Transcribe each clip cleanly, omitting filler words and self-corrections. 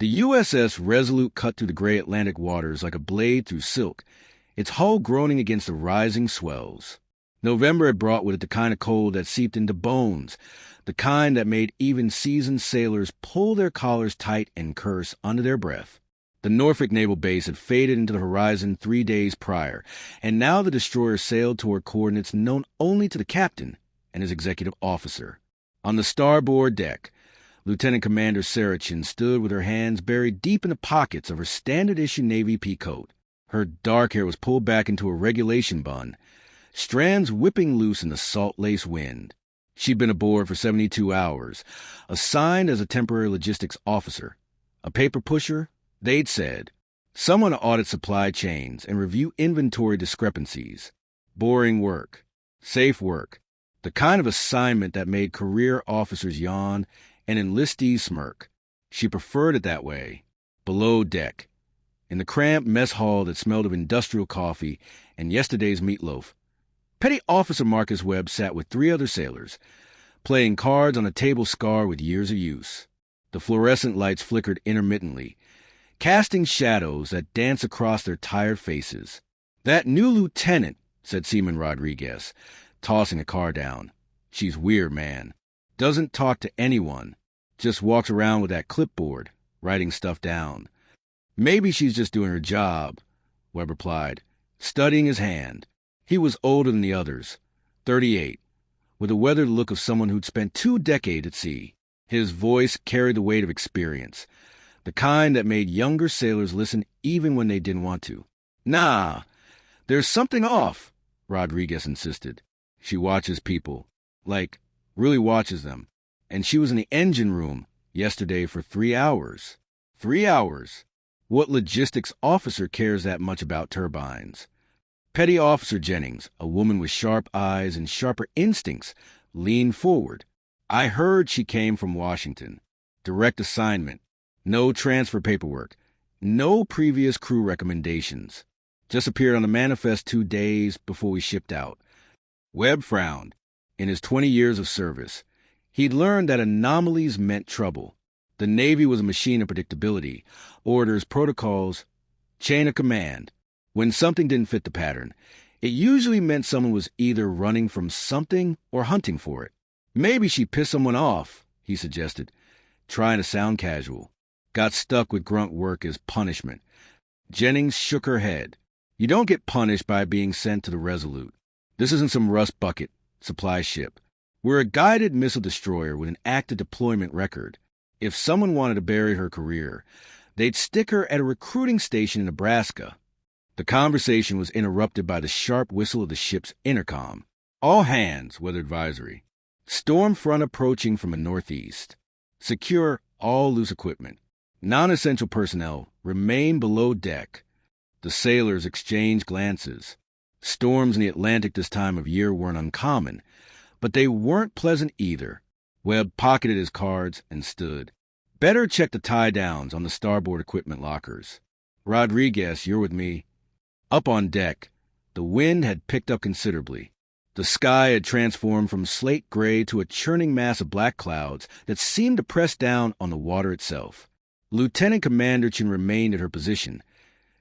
The USS Resolute cut through the gray Atlantic waters like a blade through silk, its hull groaning against the rising swells. November had brought with it the kind of cold that seeped into bones, the kind that made even seasoned sailors pull their collars tight and curse under their breath. The Norfolk Naval Base had faded into the horizon 3 days prior, and now the destroyer sailed toward coordinates known only to the captain and his executive officer. On the starboard deck, Lieutenant Commander Sarah Chen stood with her hands buried deep in the pockets of her standard-issue Navy peacoat. Her dark hair was pulled back into a regulation bun, strands whipping loose in the salt-lace wind. She'd been aboard for 72 hours, assigned as a temporary logistics officer. A paper pusher, they'd said. Someone to audit supply chains and review inventory discrepancies. Boring work. Safe work. The kind of assignment that made career officers yawn and enlistees smirk. She preferred it that way. Below deck. In the cramped mess hall that smelled of industrial coffee and yesterday's meatloaf, Petty Officer Marcus Webb sat with 3 other sailors, playing cards on a table scarred with years of use. The fluorescent lights flickered intermittently, casting shadows that danced across their tired faces. "That new lieutenant," said Seaman Rodriguez, tossing a card down. "She's weird, man. Doesn't talk to anyone. Just walks around with that clipboard, writing stuff down." "Maybe she's just doing her job," Webb replied, studying his hand. He was older than the others, 38, with the weathered look of someone who'd spent 2 decades at sea. His voice carried the weight of experience, the kind that made younger sailors listen even when they didn't want to. "Nah, there's something off," Rodriguez insisted. "She watches people. Like, really watches them. And she was in the engine room yesterday for 3 hours. 3 hours. What logistics officer cares that much about turbines?" Petty Officer Jennings, a woman with sharp eyes and sharper instincts, leaned forward. "I heard she came from Washington. Direct assignment. No transfer paperwork. No previous crew recommendations. Just appeared on the manifest 2 days before we shipped out." Webb frowned. In his 20 years of service, he'd learned that anomalies meant trouble. The Navy was a machine of predictability, orders, protocols, chain of command. When something didn't fit the pattern, it usually meant someone was either running from something or hunting for it. "Maybe she pissed someone off," he suggested, trying to sound casual. "Got stuck with grunt work as punishment." Jennings shook her head. "You don't get punished by being sent to the Resolute. This isn't some rust bucket supply ship. We're a guided missile destroyer with an active deployment record. If someone wanted to bury her career, they'd stick her at a recruiting station in Nebraska." The conversation was interrupted by the sharp whistle of the ship's intercom. "All hands, weather advisory. Storm front approaching from the northeast. Secure all loose equipment. Non-essential personnel remain below deck." The sailors exchanged glances. Storms in the Atlantic this time of year weren't uncommon, but they weren't pleasant either. Webb pocketed his cards and stood. "Better check the tie-downs on the starboard equipment lockers. Rodriguez, you're with me." Up on deck, the wind had picked up considerably. The sky had transformed from slate gray to a churning mass of black clouds that seemed to press down on the water itself. Lieutenant Commander Chen remained at her position,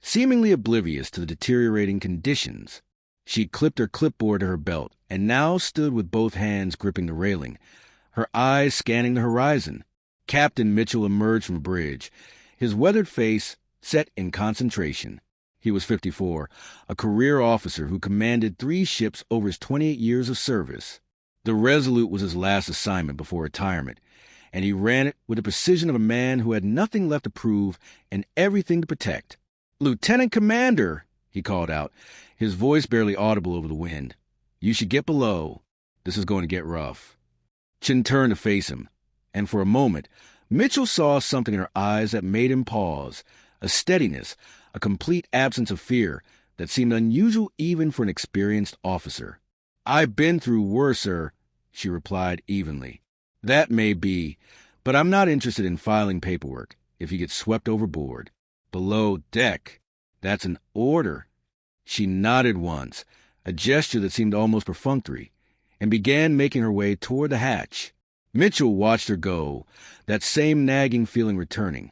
seemingly oblivious to the deteriorating conditions. She clipped her clipboard to her belt and now stood with both hands gripping the railing, her eyes scanning the horizon. Captain Mitchell emerged from the bridge, his weathered face set in concentration. He was 54, a career officer who commanded 3 ships over his 28 years of service. The Resolute was his last assignment before retirement, and he ran it with the precision of a man who had nothing left to prove and everything to protect. "Lieutenant Commander," he called out, his voice barely audible over the wind. "You should get below. This is going to get rough." Chen turned to face him, and for a moment, Mitchell saw something in her eyes that made him pause, a steadiness, a complete absence of fear that seemed unusual even for an experienced officer. "I've been through worser," she replied evenly. "That may be, but I'm not interested in filing paperwork if you get swept overboard. Below deck, that's an order." She nodded once, a gesture that seemed almost perfunctory, and began making her way toward the hatch. Mitchell watched her go, that same nagging feeling returning.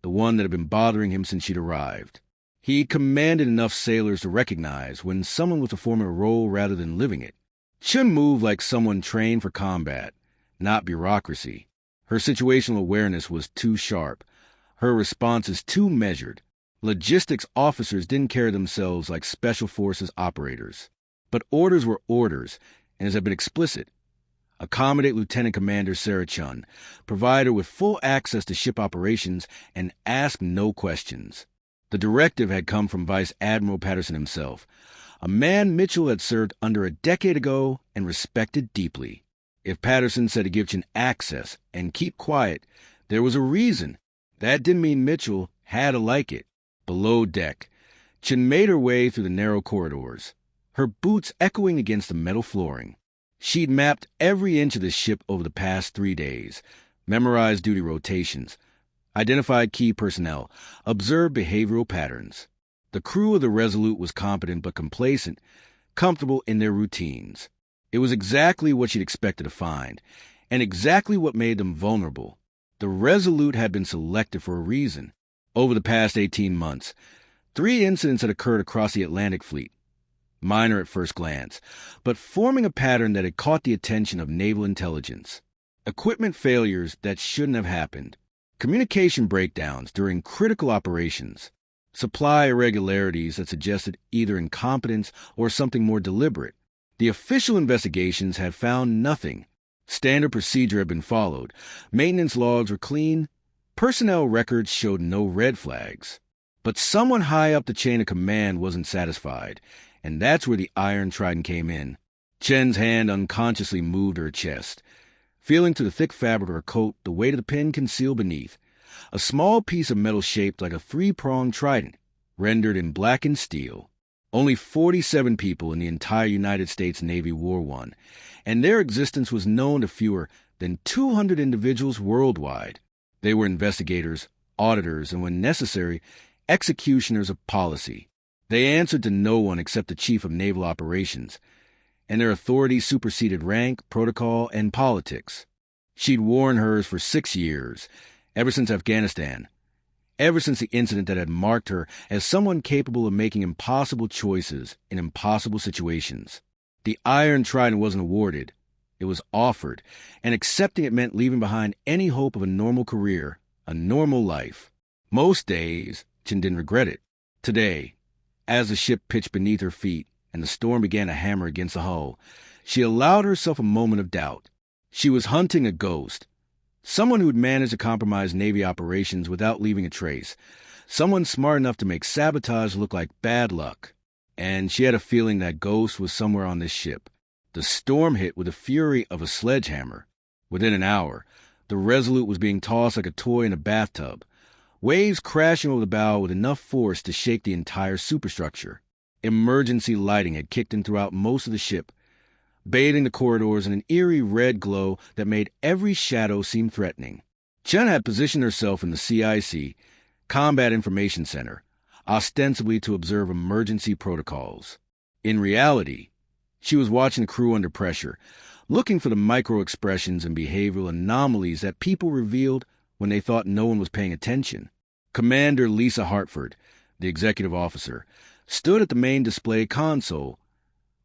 the one that had been bothering him since she'd arrived. He commanded enough sailors to recognize when someone was performing a role rather than living it. Chen moved like someone trained for combat, not bureaucracy. Her situational awareness was too sharp. Her responses too measured. Logistics officers didn't carry themselves like special forces operators. But orders were orders, and as had been explicit. Accommodate Lieutenant Commander Sarah Chen, provide her with full access to ship operations, and ask no questions. The directive had come from Vice Admiral Patterson himself, a man Mitchell had served under a decade ago and respected deeply. If Patterson said to give Chen access and keep quiet, there was a reason. That didn't mean Mitchell had to like it. Below deck, Chen made her way through the narrow corridors, her boots echoing against the metal flooring. She'd mapped every inch of the ship over the past 3 days, memorized duty rotations, identified key personnel, observed behavioral patterns. The crew of the Resolute was competent but complacent, comfortable in their routines. It was exactly what she'd expected to find, and exactly what made them vulnerable. The Resolute had been selected for a reason. Over the past 18 months, 3 incidents had occurred across the Atlantic Fleet. Minor at first glance, but forming a pattern that had caught the attention of naval intelligence. Equipment failures that shouldn't have happened. Communication breakdowns during critical operations. Supply irregularities that suggested either incompetence or something more deliberate. The official investigations had found nothing. Standard procedure had been followed. Maintenance logs were clean. Personnel records showed no red flags. But someone high up the chain of command wasn't satisfied, and that's where the Iron Trident came in. Chen's hand unconsciously moved her chest, feeling through the thick fabric of her coat the weight of the pin concealed beneath. A small piece of metal shaped like a 3-pronged trident, rendered in blackened steel. Only 47 people in the entire United States Navy wore one, and their existence was known to fewer than 200 individuals worldwide. They were investigators, auditors, and when necessary, executioners of policy. They answered to no one except the Chief of Naval Operations, and their authority superseded rank, protocol, and politics. She'd worn hers for 6 years, ever since Afghanistan, ever since the incident that had marked her as someone capable of making impossible choices in impossible situations. The Iron Trident wasn't awarded. It was offered, and accepting it meant leaving behind any hope of a normal career, a normal life. Most days, Chen didn't regret it. Today, as the ship pitched beneath her feet and the storm began to hammer against the hull, she allowed herself a moment of doubt. She was hunting a ghost. Someone who'd managed to compromise Navy operations without leaving a trace. Someone smart enough to make sabotage look like bad luck. And she had a feeling that ghost was somewhere on this ship. The storm hit with the fury of a sledgehammer. Within an hour, the Resolute was being tossed like a toy in a bathtub, waves crashing over the bow with enough force to shake the entire superstructure. Emergency lighting had kicked in throughout most of the ship, bathing the corridors in an eerie red glow that made every shadow seem threatening. Chen had positioned herself in the CIC, Combat Information Center, ostensibly to observe emergency protocols. In reality, she was watching the crew under pressure, looking for the micro-expressions and behavioral anomalies that people revealed when they thought no one was paying attention. Commander Lisa Hartford, the executive officer, stood at the main display console,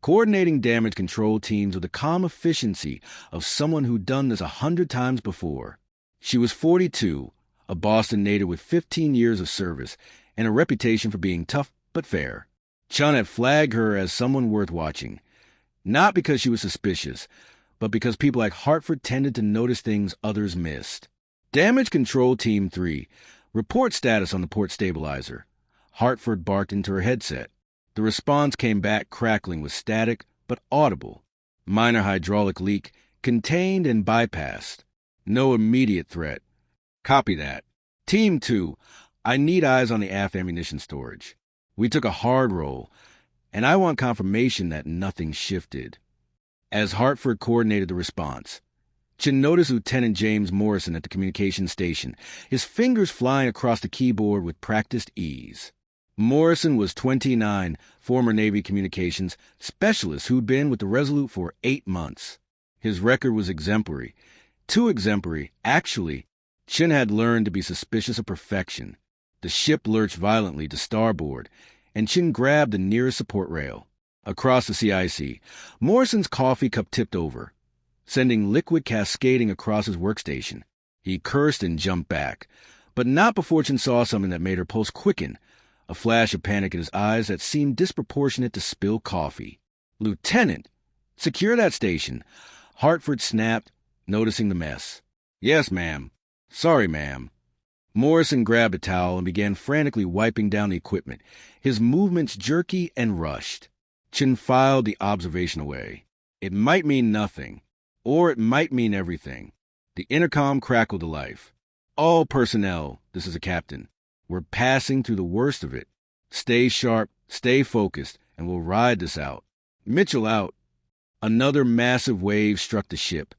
coordinating damage control teams with the calm efficiency of someone who'd done this 100 times before. She was 42, a Boston native with 15 years of service, and a reputation for being tough but fair. Chen had flagged her as someone worth watching, not because she was suspicious, but because people like Hartford tended to notice things others missed. Damage Control Team 3, report status on the port stabilizer. Hartford barked into her headset. The response came back crackling with static, but audible. Minor hydraulic leak, contained and bypassed. No immediate threat. Copy that. Team 2, I need eyes on the aft ammunition storage. We took a hard roll, and I want confirmation that nothing shifted. As Hartford coordinated the response, Chen noticed Lieutenant James Morrison at the communications station, his fingers flying across the keyboard with practiced ease. Morrison was 29, former Navy communications specialist who'd been with the Resolute for 8 months. His record was exemplary. Too exemplary, actually, Chen had learned to be suspicious of perfection. The ship lurched violently to starboard, and Chen grabbed the nearest support rail. Across the CIC, Morrison's coffee cup tipped over, sending liquid cascading across his workstation. He cursed and jumped back, but not before Chen saw something that made her pulse quicken, a flash of panic in his eyes that seemed disproportionate to spilled coffee. "Lieutenant! Secure that station!" Hartford snapped, noticing the mess. "Yes, ma'am. Sorry, ma'am." Morrison grabbed a towel and began frantically wiping down the equipment, his movements jerky and rushed. Chen filed the observation away. It might mean nothing, or it might mean everything. The intercom crackled to life. "All personnel, this is a captain. We're passing through the worst of it. Stay sharp, stay focused, and we'll ride this out." Mitchell out. Another massive wave struck the ship,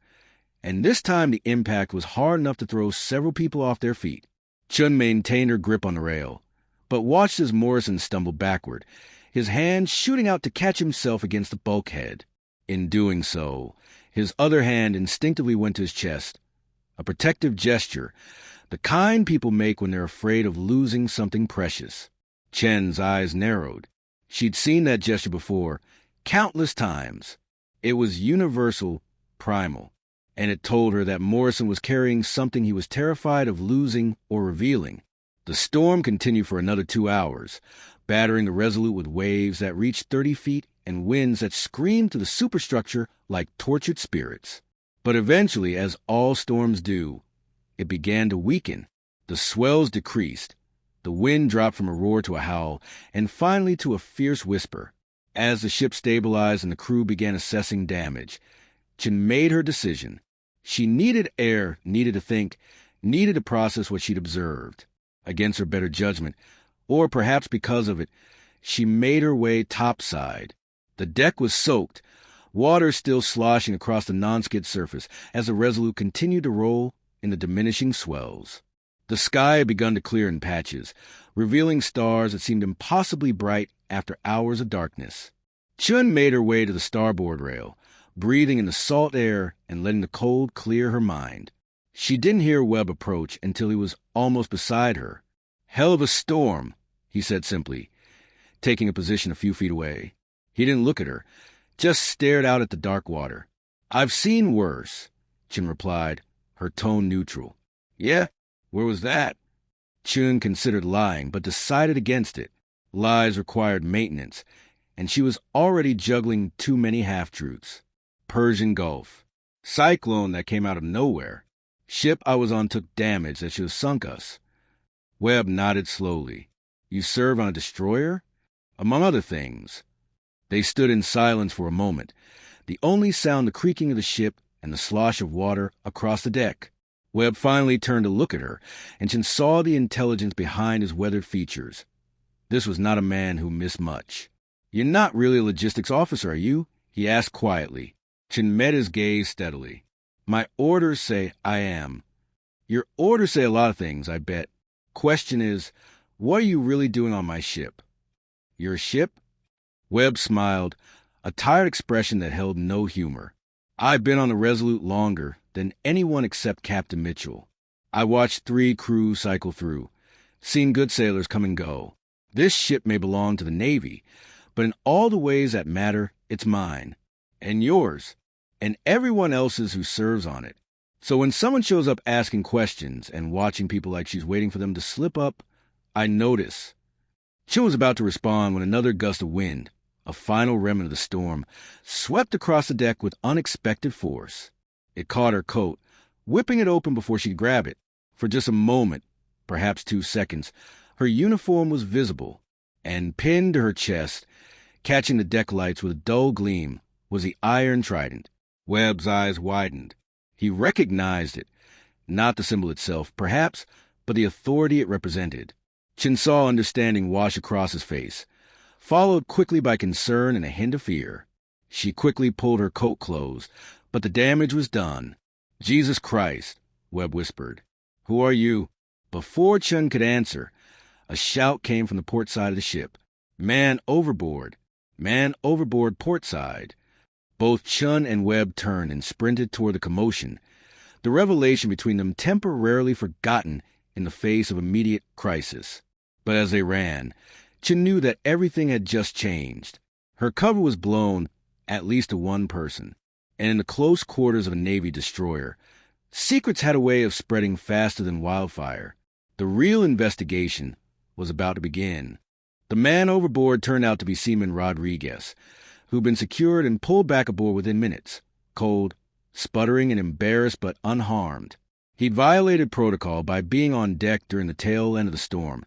and this time the impact was hard enough to throw several people off their feet. Chun maintained her grip on the rail, but watched as Morrison stumbled backward, his hand shooting out to catch himself against the bulkhead. In doing so, his other hand instinctively went to his chest, a protective gesture, the kind people make when they're afraid of losing something precious. Chen's eyes narrowed. She'd seen that gesture before, countless times. It was universal, primal, and it told her that Morrison was carrying something he was terrified of losing or revealing. The storm continued for another 2 hours, battering the Resolute with waves that reached 30 feet and winds that screamed through the superstructure like tortured spirits. But eventually, as all storms do, it began to weaken. The swells decreased. The wind dropped from a roar to a howl, and finally to a fierce whisper. As the ship stabilized and the crew began assessing damage, Chen made her decision. She needed air, needed to think, needed to process what she'd observed. Against her better judgment, or perhaps because of it, she made her way topside. The deck was soaked, water still sloshing across the non-skid surface as the Resolute continued to roll in the diminishing swells. The sky had begun to clear in patches, revealing stars that seemed impossibly bright after hours of darkness. Chun made her way to the starboard rail, breathing in the salt air and letting the cold clear her mind. She didn't hear Webb approach until he was almost beside her. "Hell of a storm," he said simply, taking a position a few feet away. He didn't look at her, just stared out at the dark water. "I've seen worse," Chun replied, her tone neutral. "Yeah? Where was that?" Chun considered lying, but decided against it. Lies required maintenance, and she was already juggling too many half-truths. Persian Gulf. Cyclone that came out of nowhere. Ship I was on took damage that should have sunk us. Webb nodded slowly. "You serve on a destroyer?" "Among other things." They stood in silence for a moment, the only sound the creaking of the ship and the slosh of water across the deck. Webb finally turned to look at her, and Chen saw the intelligence behind his weathered features. This was not a man who missed much. "You're not really a logistics officer, are you?" he asked quietly. Chen met his gaze steadily. "My orders say I am." "Your orders say a lot of things, I bet. Question is, what are you really doing on my ship?" "Your ship?" Webb smiled, a tired expression that held no humor. "I've been on the Resolute longer than anyone except Captain Mitchell. I watched 3 crews cycle through, seen good sailors come and go. This ship may belong to the Navy, but in all the ways that matter, it's mine, and yours, and everyone else's who serves on it. So when someone shows up asking questions and watching people like she's waiting for them to slip up, I notice." Chin was about to respond when another gust of wind, a final remnant of the storm, swept across the deck with unexpected force. It caught her coat, whipping it open before she could grab it. For just a moment, perhaps 2 seconds, her uniform was visible, and pinned to her chest, catching the deck lights with a dull gleam, was the Iron Trident. Webb's eyes widened. He recognized it, not the symbol itself, perhaps, but the authority it represented. Chin saw understanding wash across his face, followed quickly by concern and a hint of fear. She quickly pulled her coat closed, but the damage was done. "Jesus Christ," Webb whispered. "Who are you?" Before Chun could answer, a shout came from the port side of the ship. "Man overboard! Man overboard port side!" Both Chun and Webb turned and sprinted toward the commotion. the revelation between them temporarily forgotten in the face of immediate crisis. But as they ran, Chen knew that everything had just changed. Her cover was blown, at least to one person, and in the close quarters of a Navy destroyer. Secrets had a way of spreading faster than wildfire. The real investigation was about to begin. The man overboard turned out to be Seaman Rodriguez, who'd been secured and pulled back aboard within minutes, cold, sputtering and embarrassed but unharmed. He'd violated protocol by being on deck during the tail end of the storm,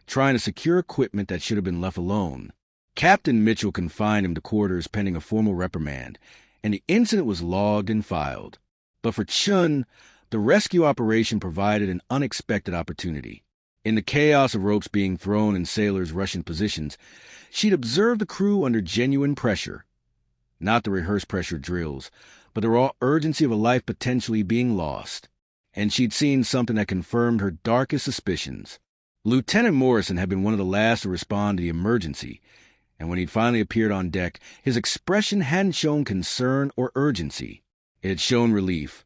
trying to secure equipment that should have been left alone. Captain Mitchell confined him to quarters pending a formal reprimand, and the incident was logged and filed. But for Chen, the rescue operation provided an unexpected opportunity. In the chaos of ropes being thrown and sailors rushing positions, she'd observed the crew under genuine pressure. Not the rehearsed pressure drills, but the raw urgency of a life potentially being lost. And she'd seen something that confirmed her darkest suspicions. Lieutenant Morrison had been one of the last to respond to the emergency, and when he'd finally appeared on deck, his expression hadn't shown concern or urgency. It had shown relief.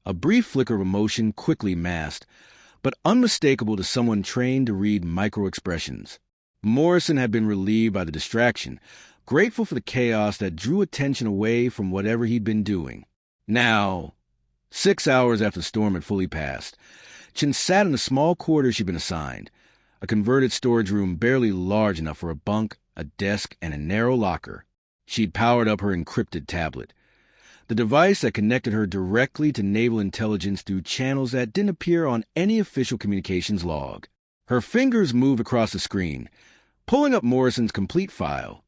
A brief flicker of emotion quickly masked, but unmistakable to someone trained to read micro-expressions. Morrison had been relieved by the distraction, grateful for the chaos that drew attention away from whatever he'd been doing. Now, 6 hours after the storm had fully passed, Chen sat in the small quarters she'd been assigned, a converted storage room barely large enough for a bunk, a desk, and a narrow locker. She'd powered up her encrypted tablet, the device that connected her directly to naval intelligence through channels that didn't appear on any official communications log. Her fingers moved across the screen, pulling up Morrison's complete file,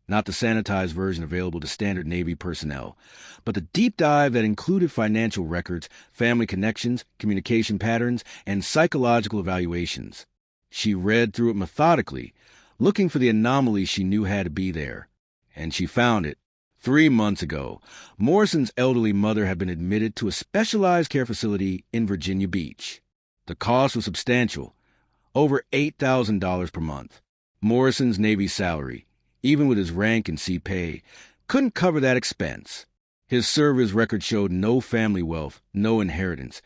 not the sanitized version available to standard Navy personnel, but the deep dive that included financial records, family connections, communication patterns, and psychological evaluations. She read through it methodically, looking for the anomaly she knew had to be there. And she found it. 3 months ago, Morrison's elderly mother had been admitted to a specialized care facility in Virginia Beach. The cost was substantial, over $8,000 per month. Morrison's Navy salary, even with his rank and sea pay, couldn't cover that expense. His service record showed no family wealth, no inheritance,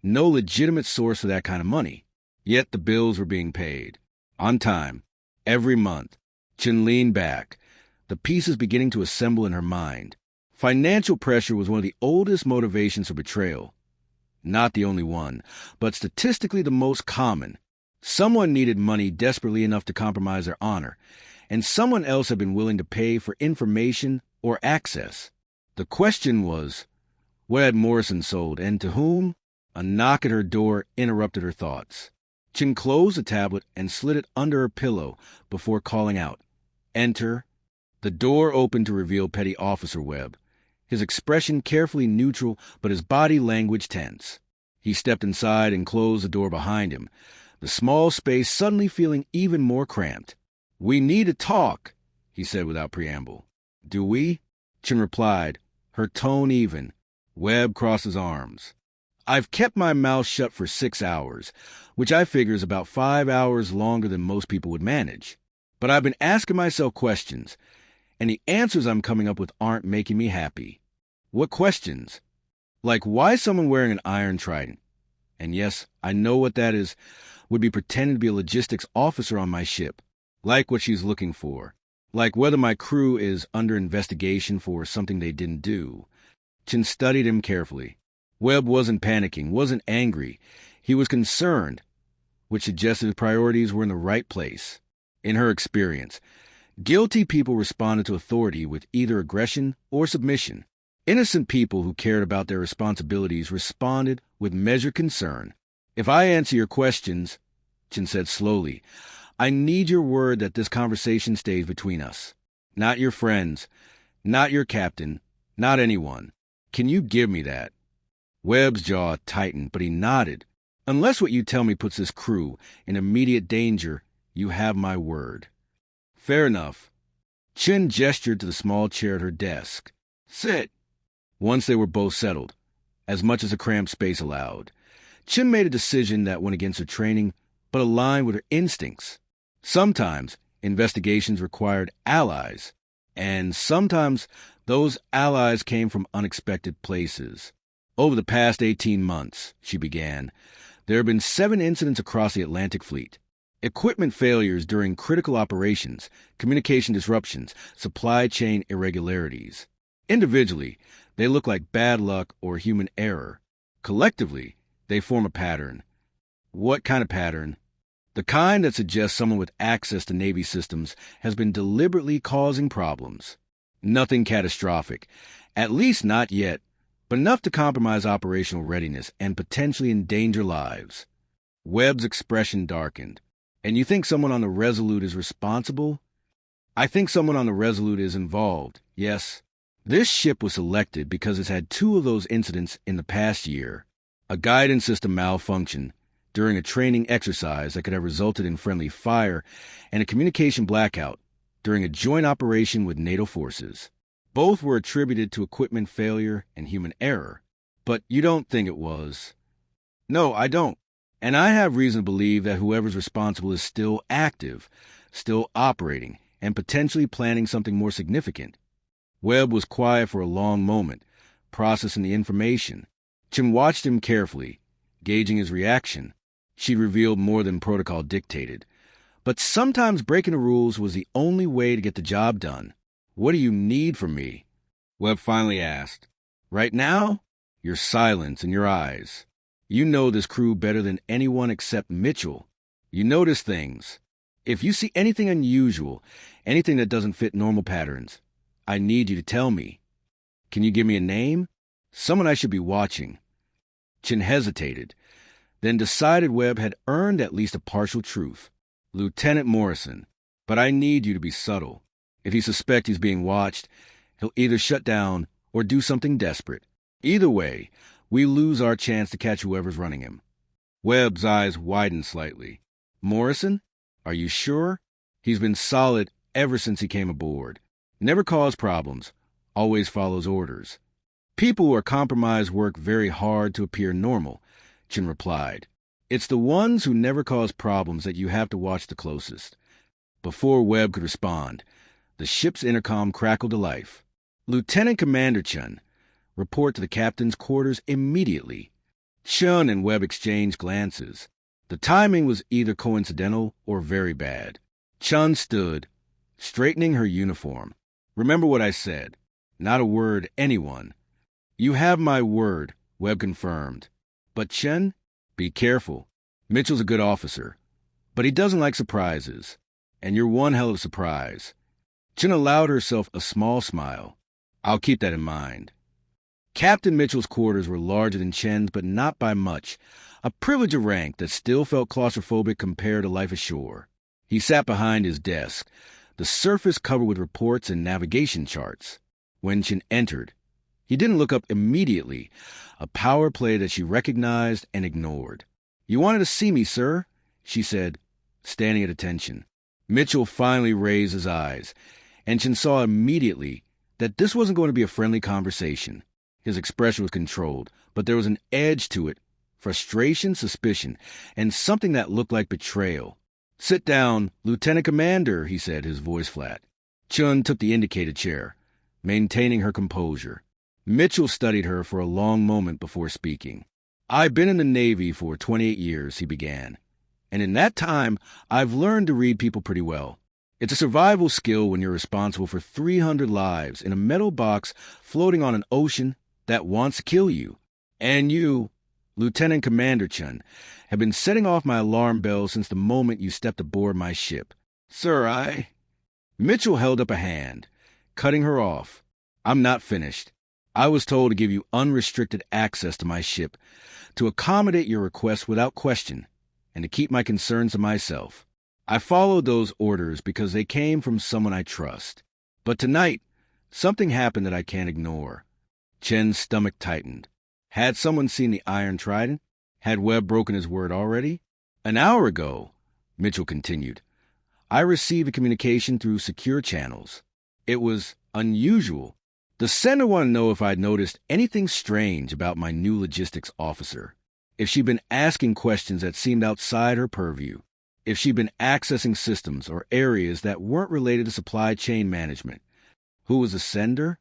no legitimate source for that kind of money. Yet the bills were being paid. On time. Every month. Chen leaned back, the pieces beginning to assemble in her mind. Financial pressure was one of the oldest motivations for betrayal. Not the only one, but statistically the most common. Someone needed money desperately enough to compromise their honor, and someone else had been willing to pay for information or access. The question was, what had Morrison sold, and to whom? A knock at her door interrupted her thoughts. Chen closed the tablet and slid it under her pillow before calling out, "Enter." The door opened to reveal Petty Officer Webb, his expression carefully neutral but his body language tense. He stepped inside and closed the door behind him, the small space suddenly feeling even more cramped. "We need to talk," he said without preamble. "Do we?" Chen replied, her tone even. Webb crossed his arms. "I've kept my mouth shut for 6 hours, which I figure is about 5 hours longer than most people would manage. But I've been asking myself questions, and the answers I'm coming up with aren't making me happy." "What questions?" "Like why someone wearing an Iron Trident, and yes, I know what that is, would be pretending to be a logistics officer on my ship. Like what she's looking for. Like whether my crew is under investigation for something they didn't do." Chen studied him carefully. Webb wasn't panicking, wasn't angry. He was concerned, which suggested his priorities were in the right place. In her experience, guilty people responded to authority with either aggression or submission. Innocent people who cared about their responsibilities responded with measured concern. "If I answer your questions," Chen said slowly, "I need your word that this conversation stays between us. Not your friends, not your captain, not anyone. Can you give me that?" Webb's jaw tightened, but he nodded. "Unless what you tell me puts this crew in immediate danger, you have my word." "Fair enough." Chen gestured to the small chair at her desk. "Sit." Once they were both settled, as much as the cramped space allowed, Chen made a decision that went against her training, but aligned with her instincts. Sometimes investigations required allies, and sometimes those allies came from unexpected places. Over the past 18 months, she began, there have been 7 incidents across the Atlantic Fleet. Equipment failures during critical operations, communication disruptions, supply chain irregularities. Individually, they look like bad luck or human error. Collectively, they form a pattern. What kind of pattern? The kind that suggests someone with access to Navy systems has been deliberately causing problems. Nothing catastrophic, at least not yet, but enough to compromise operational readiness and potentially endanger lives. Webb's expression darkened. And you think someone on the Resolute is responsible? I think someone on the Resolute is involved, yes. This ship was selected because it's had 2 of those incidents in the past year. A guidance system malfunction during a training exercise that could have resulted in friendly fire, and a communication blackout during a joint operation with NATO forces. Both were attributed to equipment failure and human error. But you don't think it was? No, I don't. And I have reason to believe that whoever's responsible is still active, still operating, and potentially planning something more significant. Webb was quiet for a long moment, processing the information. Chen watched him carefully, gauging his reaction. She revealed more than protocol dictated. But sometimes breaking the rules was the only way to get the job done. What do you need from me? Webb finally asked. Right now, your silence and your eyes. You know this crew better than anyone except Mitchell. You notice things. If you see anything unusual, anything that doesn't fit normal patterns, I need you to tell me. Can you give me a name? Someone I should be watching. Chen hesitated, then decided Webb had earned at least a partial truth. Lieutenant Morrison, but I need you to be subtle. If you suspect he's being watched, he'll either shut down or do something desperate. Either way, we lose our chance to catch whoever's running him. Webb's eyes widened slightly. Morrison? Are you sure? He's been solid ever since he came aboard. Never caused problems. Always follows orders. People who are compromised work very hard to appear normal, Chen replied. It's the ones who never cause problems that you have to watch the closest. Before Webb could respond, the ship's intercom crackled to life. Lieutenant Commander Chen, report to the captain's quarters immediately. Chen and Webb exchanged glances. The timing was either coincidental or very bad. Chen stood, straightening her uniform. Remember what I said. Not a word, anyone. You have my word, Webb confirmed. But Chen, be careful. Mitchell's a good officer, but he doesn't like surprises. And you're one hell of a surprise. Chen allowed herself a small smile. I'll keep that in mind. Captain Mitchell's quarters were larger than Chen's, but not by much, a privilege of rank that still felt claustrophobic compared to life ashore. He sat behind his desk, the surface covered with reports and navigation charts. When Chen entered, he didn't look up immediately, a power play that she recognized and ignored. You wanted to see me, sir, she said, standing at attention. Mitchell finally raised his eyes, and Chen saw immediately that this wasn't going to be a friendly conversation. His expression was controlled, but there was an edge to it, frustration, suspicion, and something that looked like betrayal. Sit down, Lieutenant Commander, he said, his voice flat. Chen took the indicated chair, maintaining her composure. Mitchell studied her for a long moment before speaking. I've been in the Navy for 28 years, he began. And in that time, I've learned to read people pretty well. It's a survival skill when you're responsible for 300 lives in a metal box floating on an ocean that wants to kill you. And you, Lieutenant Commander Chen, have been setting off my alarm bells since the moment you stepped aboard my ship. Sir, Mitchell held up a hand, cutting her off. I'm not finished. I was told to give you unrestricted access to my ship, to accommodate your request without question, and to keep my concerns to myself. I followed those orders because they came from someone I trust. But tonight, something happened that I can't ignore. Chen's stomach tightened. Had someone seen the Iron Trident? Had Webb broken his word already? An hour ago, Mitchell continued, I received a communication through secure channels. It was unusual. The sender wanted to know if I'd noticed anything strange about my new logistics officer, if she'd been asking questions that seemed outside her purview, if she'd been accessing systems or areas that weren't related to supply chain management. Who was the sender?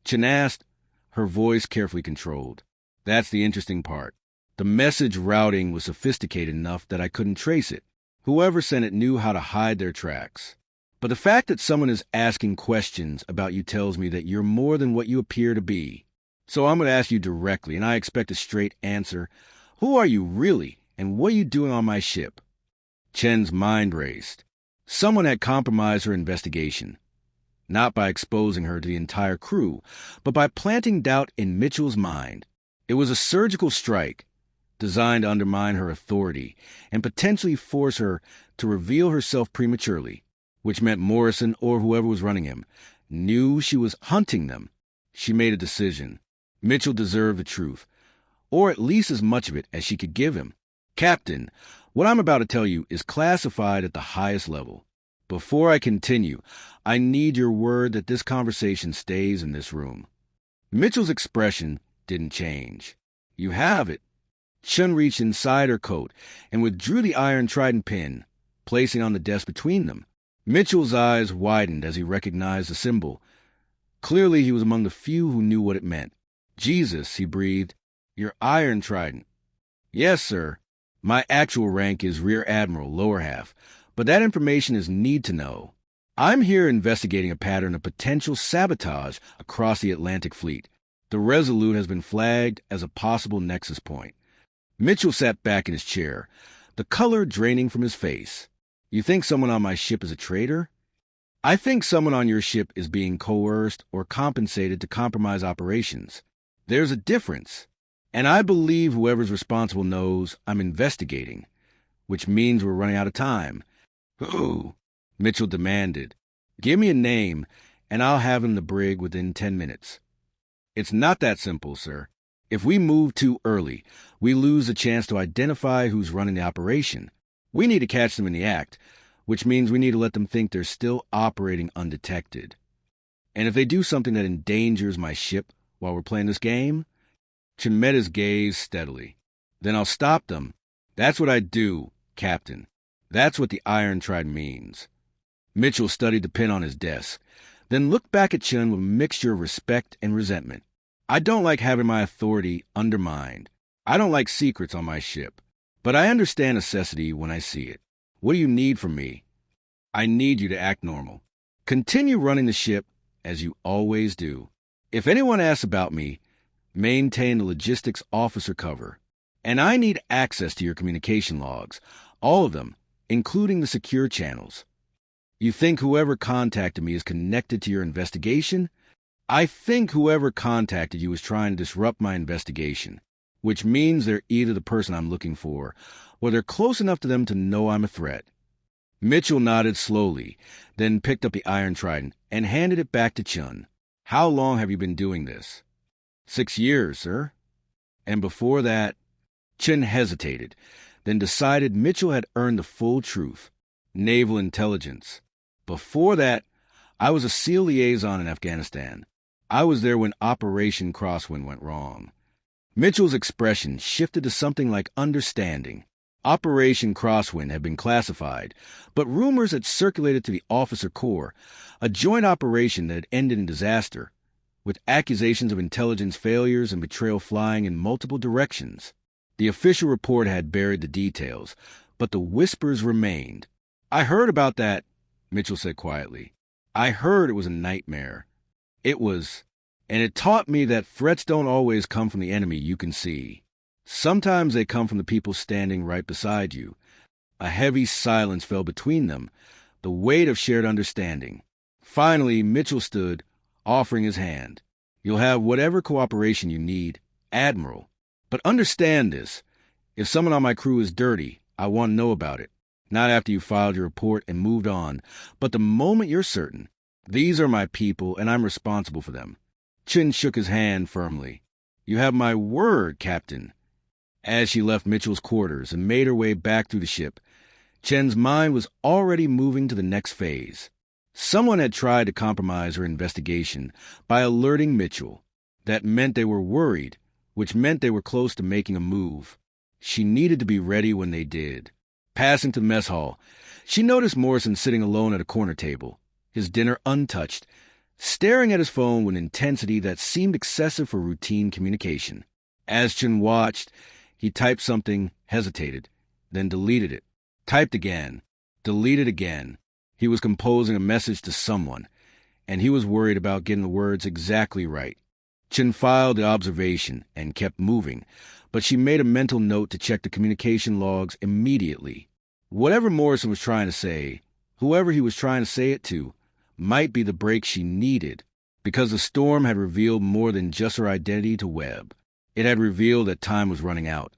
Chen asked, her voice carefully controlled. That's the interesting part. The message routing was sophisticated enough that I couldn't trace it. Whoever sent it knew how to hide their tracks. But the fact that someone is asking questions about you tells me that you're more than what you appear to be. So I'm going to ask you directly, and I expect a straight answer. Who are you really, and what are you doing on my ship? Chen's mind raced. Someone had compromised her investigation. Not by exposing her to the entire crew, but by planting doubt in Mitchell's mind. It was a surgical strike, designed to undermine her authority and potentially force her to reveal herself prematurely, which meant Morrison, or whoever was running him, knew she was hunting them. She made a decision. Mitchell deserved the truth, or at least as much of it as she could give him. Captain, what I'm about to tell you is classified at the highest level. Before I continue, I need your word that this conversation stays in this room. Mitchell's expression didn't change. You have it. Chen reached inside her coat and withdrew the Iron Trident pin, placing it on the desk between them. Mitchell's eyes widened as he recognized the symbol. Clearly he was among the few who knew what it meant. Jesus, he breathed. Your Iron Trident. Yes, sir. My actual rank is Rear Admiral, lower half, but that information is need to know. I'm here investigating a pattern of potential sabotage across the Atlantic Fleet. The Resolute has been flagged as a possible nexus point. Mitchell sat back in his chair, the color draining from his face. You think someone on my ship is a traitor? I think someone on your ship is being coerced or compensated to compromise operations. There's a difference. And I believe whoever's responsible knows I'm investigating, which means we're running out of time. Who? Mitchell demanded. Give me a name, and I'll have him the brig within 10 minutes. It's not that simple, sir. If we move too early, we lose the chance to identify who's running the operation. We need to catch them in the act, which means we need to let them think they're still operating undetected. And if they do something that endangers my ship while we're playing this game, Chen met his gaze steadily. Then I'll stop them. That's what I do, Captain. That's what the Iron Trident means. Mitchell studied the pin on his desk, then looked back at Chen with a mixture of respect and resentment. I don't like having my authority undermined. I don't like secrets on my ship. But I understand necessity when I see it. What do you need from me? I need you to act normal. Continue running the ship as you always do. If anyone asks about me, maintain the logistics officer cover. And I need access to your communication logs, all of them, including the secure channels. You think whoever contacted me is connected to your investigation? I think whoever contacted you is trying to disrupt my investigation, which means they're either the person I'm looking for, or they're close enough to them to know I'm a threat. Mitchell nodded slowly, then picked up the Iron Trident and handed it back to Chen. How long have you been doing this? 6 years, sir. And before that, Chen hesitated, then decided Mitchell had earned the full truth. Naval intelligence. Before that, I was a SEAL liaison in Afghanistan. I was there when Operation Crosswind went wrong. Mitchell's expression shifted to something like understanding. Operation Crosswind had been classified, but rumors had circulated to the officer corps, a joint operation that had ended in disaster, with accusations of intelligence failures and betrayal flying in multiple directions. The official report had buried the details, but the whispers remained. I heard about that, Mitchell said quietly. I heard it was a nightmare. It was, and it taught me that threats don't always come from the enemy you can see. Sometimes they come from the people standing right beside you. A heavy silence fell between them, the weight of shared understanding. Finally, Mitchell stood, offering his hand. You'll have whatever cooperation you need, Admiral. But understand this. If someone on my crew is dirty, I want to know about it. Not after you filed your report and moved on, but the moment you're certain. These are my people, and I'm responsible for them. Chen shook his hand firmly. You have my word, Captain. As she left Mitchell's quarters and made her way back through the ship, Chen's mind was already moving to the next phase. Someone had tried to compromise her investigation by alerting Mitchell. That meant they were worried, which meant they were close to making a move. She needed to be ready when they did. Passing to the mess hall, she noticed Morrison sitting alone at a corner table, his dinner untouched, staring at his phone with intensity that seemed excessive for routine communication. As Chen watched, he typed something, hesitated, then deleted it. Typed again, deleted again. He was composing a message to someone, and he was worried about getting the words exactly right. Chen filed the observation and kept moving, but she made a mental note to check the communication logs immediately. Whatever Morrison was trying to say, whoever he was trying to say it to, might be the break she needed, because the storm had revealed more than just her identity to Webb. It had revealed that time was running out,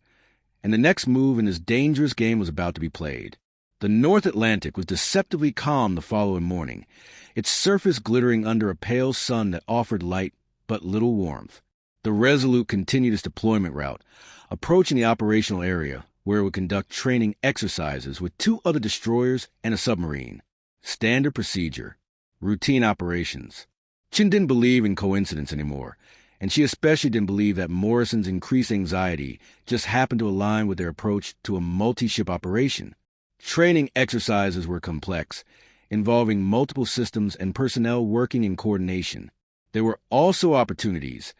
and the next move in this dangerous game was about to be played. The North Atlantic was deceptively calm the following morning, its surface glittering under a pale sun that offered light but little warmth. The Resolute continued its deployment route, approaching the operational area, where it would conduct training exercises with 2 other destroyers and a submarine. Standard procedure. Routine operations. Chen didn't believe in coincidence anymore, and she especially didn't believe that Morrison's increased anxiety just happened to align with their approach to a multi-ship operation. Training exercises were complex, involving multiple systems and personnel working in coordination. There were also opportunities,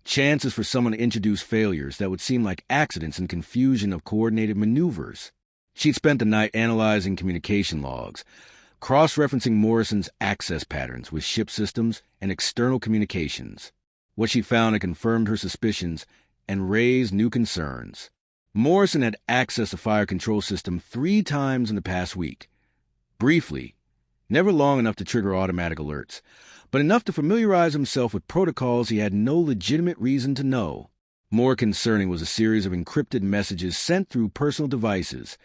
chances for someone to introduce failures that would seem like accidents and confusion of coordinated maneuvers. She'd spent the night analyzing communication logs, cross-referencing Morrison's access patterns with ship systems and external communications. What she found had confirmed her suspicions and raised new concerns. Morrison had accessed the fire control system 3 times in the past week. Briefly, never long enough to trigger automatic alerts, but enough to familiarize himself with protocols he had no legitimate reason to know. More concerning was a series of encrypted messages sent through personal devices,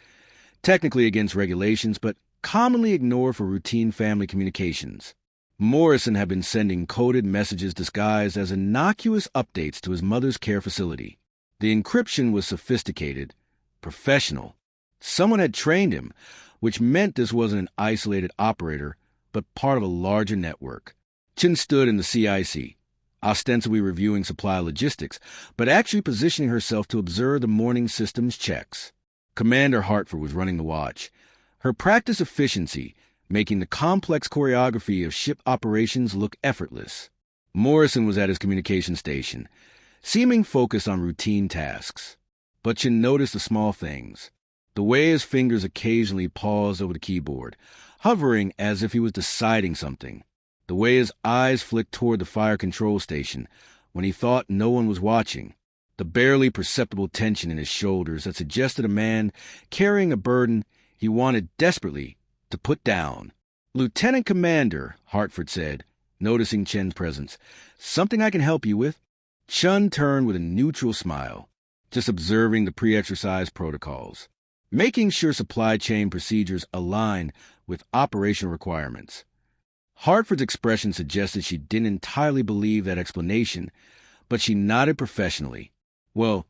technically against regulations, but commonly ignored for routine family communications. Morrison had been sending coded messages disguised as innocuous updates to his mother's care facility. The encryption was sophisticated, professional. Someone had trained him, which meant this wasn't an isolated operator, but part of a larger network. Chen stood in the CIC, ostensibly reviewing supply logistics, but actually positioning herself to observe the morning systems checks. Commander Hartford was running the watch, her practice efficiency making the complex choreography of ship operations look effortless. Morrison was at his communication station, seeming focused on routine tasks. But Chen noticed the small things, the way his fingers occasionally paused over the keyboard, hovering as if he was deciding something, the way his eyes flicked toward the fire control station when he thought no one was watching, the barely perceptible tension in his shoulders that suggested a man carrying a burden he wanted desperately to put down. "Lieutenant Commander," Hartford said, noticing Chen's presence, "something I can help you with?" Chen turned with a neutral smile, just observing the pre-exercise protocols, making sure supply chain procedures align with operational requirements. Hartford's expression suggested she didn't entirely believe that explanation, but she nodded professionally. "Well,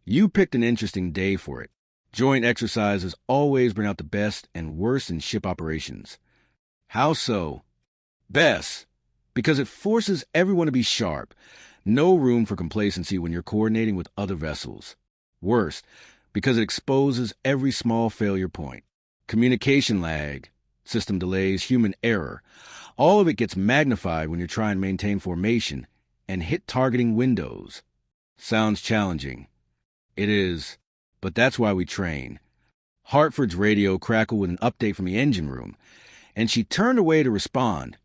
you picked an interesting day for it. Joint exercises always bring out the best and worst in ship operations." "How so?" "Best, because it forces everyone to be sharp. No room for complacency when you're coordinating with other vessels. Worst, because it exposes every small failure point. Communication lag, system delays, human error. All of it gets magnified when you're trying to maintain formation and hit targeting windows." "Sounds challenging." "It is, but that's why we train." Hartford's radio crackled with an update from the engine room, and she turned away to respond,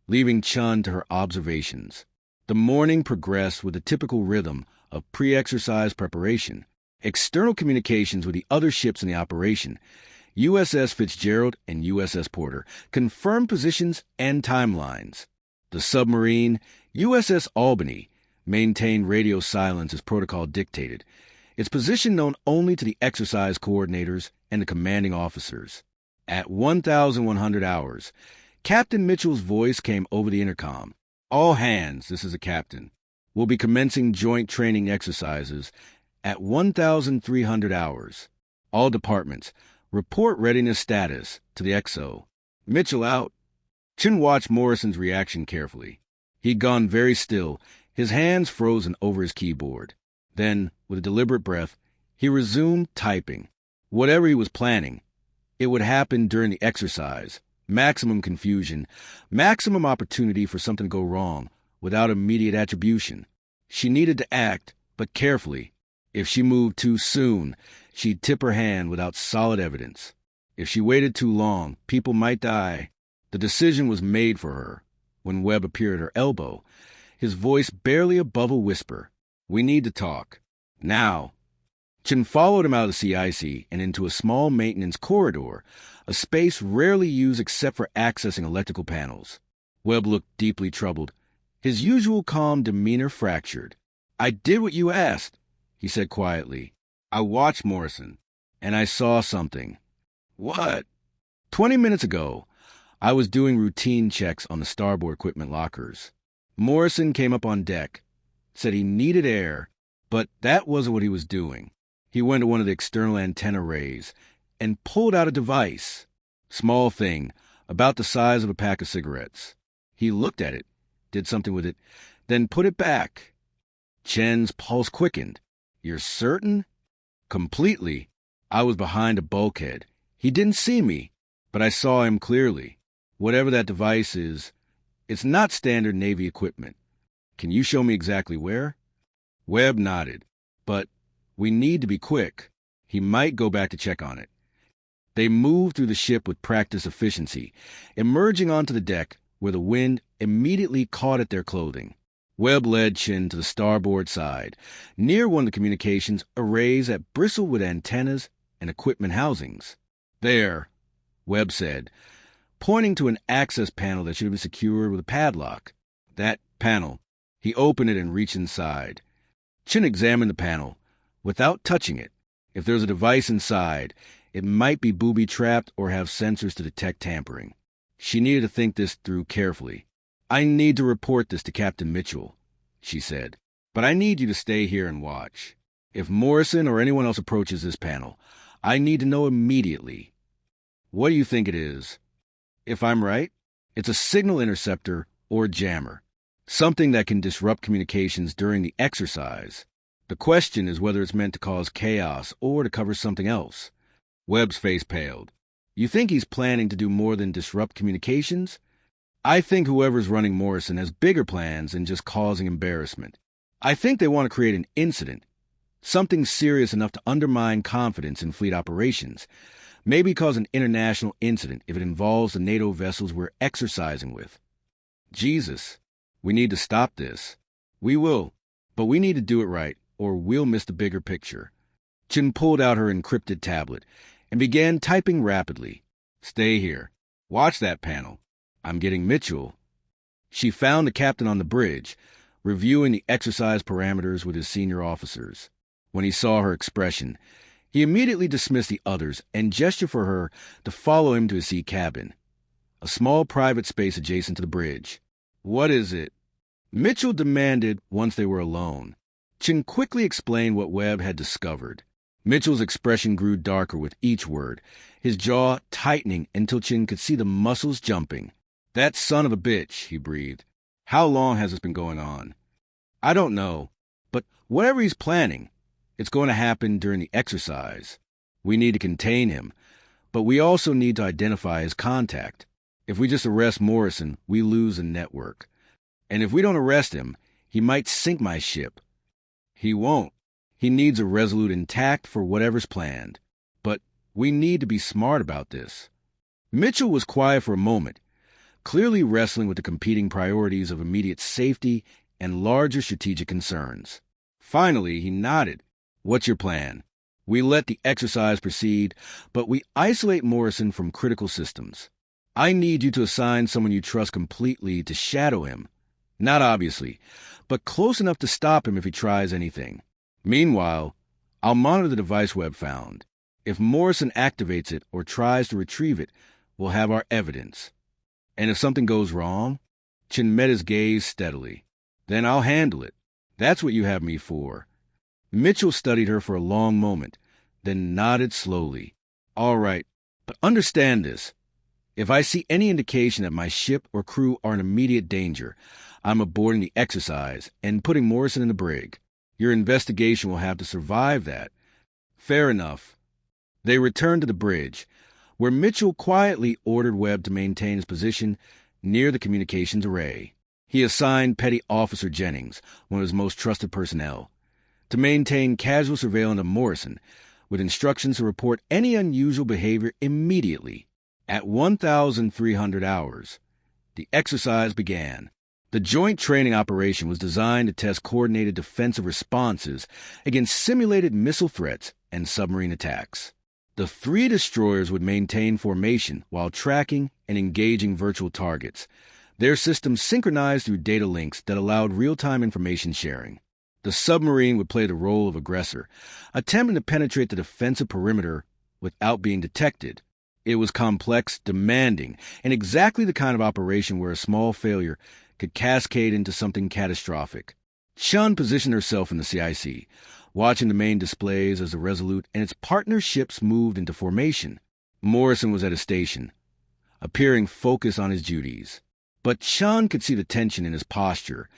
leaving Chen to her observations. The morning progressed with the typical rhythm of pre-exercise preparation. External communications with the other ships in the operation, USS Fitzgerald and USS Porter, confirmed positions and timelines. The submarine, USS Albany, maintained radio silence as protocol dictated, its position known only to the exercise coordinators and the commanding officers. At 1,100 hours, Captain Mitchell's voice came over the intercom. "All hands," this is a captain, "will be commencing joint training exercises at 1,300 hours. All departments, report readiness status to the XO. Mitchell out." Chen watched Morrison's reaction carefully. He'd gone very still, his hands frozen over his keyboard. Then, with a deliberate breath, he resumed typing. Whatever he was planning, it would happen during the exercise. Maximum confusion, maximum opportunity for something to go wrong, without immediate attribution. She needed to act but carefully. If she moved too soon, she'd tip her hand without solid evidence. If she waited too long, people might die. The decision was made for her. When Webb appeared at her elbow, his voice barely above a whisper. "We need to talk. Now." Chen followed him out of the CIC and into a small maintenance corridor, a space rarely used except for accessing electrical panels. Webb looked deeply troubled, his usual calm demeanor fractured. "I did what you asked," he said quietly. "I watched Morrison, and I saw something." "What?" 20 minutes ago, I was doing routine checks on the starboard equipment lockers. Morrison came up on deck, said he needed air, but that wasn't what he was doing. He went to one of the external antenna rays and pulled out a device. Small thing, about the size of a pack of cigarettes. He looked at it, did something with it, then put it back. Chen's pulse quickened. "You're certain?" "Completely. I was behind a bulkhead. He didn't see me, but I saw him clearly. Whatever that device is, it's not standard Navy equipment. Can you show me exactly where?" Webb nodded. "But we need to be quick. He might go back to check on it." They moved through the ship with practiced efficiency, emerging onto the deck where the wind immediately caught at their clothing. Webb led Chen to the starboard side, near one of the communications arrays that bristled with antennas and equipment housings. "There," Webb said, pointing to an access panel that should have been secured with a padlock. "That panel." He opened it and reached inside. Chen examined the panel, without touching it. If there was a device inside, it might be booby-trapped or have sensors to detect tampering. She needed to think this through carefully. "I need to report this to Captain Mitchell," she said, "but I need you to stay here and watch. If Morrison or anyone else approaches this panel, I need to know immediately." "What do you think it is?" "If I'm right, it's a signal interceptor or jammer, something that can disrupt communications during the exercise. The question is whether it's meant to cause chaos or to cover something else." Webb's face paled. "You think he's planning to do more than disrupt communications?" "I think whoever's running Morrison has bigger plans than just causing embarrassment. I think they want to create an incident, something serious enough to undermine confidence in fleet operations, maybe cause an international incident if it involves the NATO vessels we're exercising with." "Jesus, we need to stop this." "We will, but we need to do it right, or we'll miss the bigger picture." Chen pulled out her encrypted tablet and began typing rapidly. "Stay here. Watch that panel. I'm getting Mitchell." She found the captain on the bridge, reviewing the exercise parameters with his senior officers. When he saw her expression, he immediately dismissed the others and gestured for her to follow him to his sea cabin, a small private space adjacent to the bridge. "What is it?" Mitchell demanded once they were alone. Chen quickly explained what Webb had discovered. Mitchell's expression grew darker with each word, his jaw tightening until Chen could see the muscles jumping. "That son of a bitch," he breathed. "How long has this been going on?" "I don't know, but whatever he's planning, it's going to happen during the exercise. We need to contain him, but we also need to identify his contact. If we just arrest Morrison, we lose the network. And if we don't arrest him, he might sink my ship." "He won't. He needs a Resolute intact for whatever's planned. But we need to be smart about this." Mitchell was quiet for a moment, clearly wrestling with the competing priorities of immediate safety and larger strategic concerns. Finally, he nodded. "What's your plan?" "We let the exercise proceed, but we isolate Morrison from critical systems. I need you to assign someone you trust completely to shadow him. Not obviously, but close enough to stop him if he tries anything. Meanwhile, I'll monitor the device Webb found. If Morrison activates it or tries to retrieve it, we'll have our evidence. And if something goes wrong," Chen met his gaze steadily, "then I'll handle it. That's what you have me for." Mitchell studied her for a long moment, then nodded slowly. "All right, but understand this. If I see any indication that my ship or crew are in immediate danger, I'm aborting the exercise and putting Morrison in the brig. Your investigation will have to survive that." "Fair enough." They returned to the bridge, where Mitchell quietly ordered Webb to maintain his position near the communications array. He assigned Petty Officer Jennings, one of his most trusted personnel. to maintain casual surveillance of Morrison, with instructions to report any unusual behavior immediately. At 1,300 hours, the exercise began. The joint training operation was designed to test coordinated defensive responses against simulated missile threats and submarine attacks. The 3 destroyers would maintain formation while tracking and engaging virtual targets, their systems synchronized through data links that allowed real-time information sharing. The submarine would play the role of aggressor, attempting to penetrate the defensive perimeter without being detected. It was complex, demanding, and exactly the kind of operation where a small failure could cascade into something catastrophic. Chen positioned herself in the CIC, watching the main displays as the Resolute and its partner ships moved into formation. Morrison was at his station, appearing focused on his duties. But Chen could see the tension in his posture,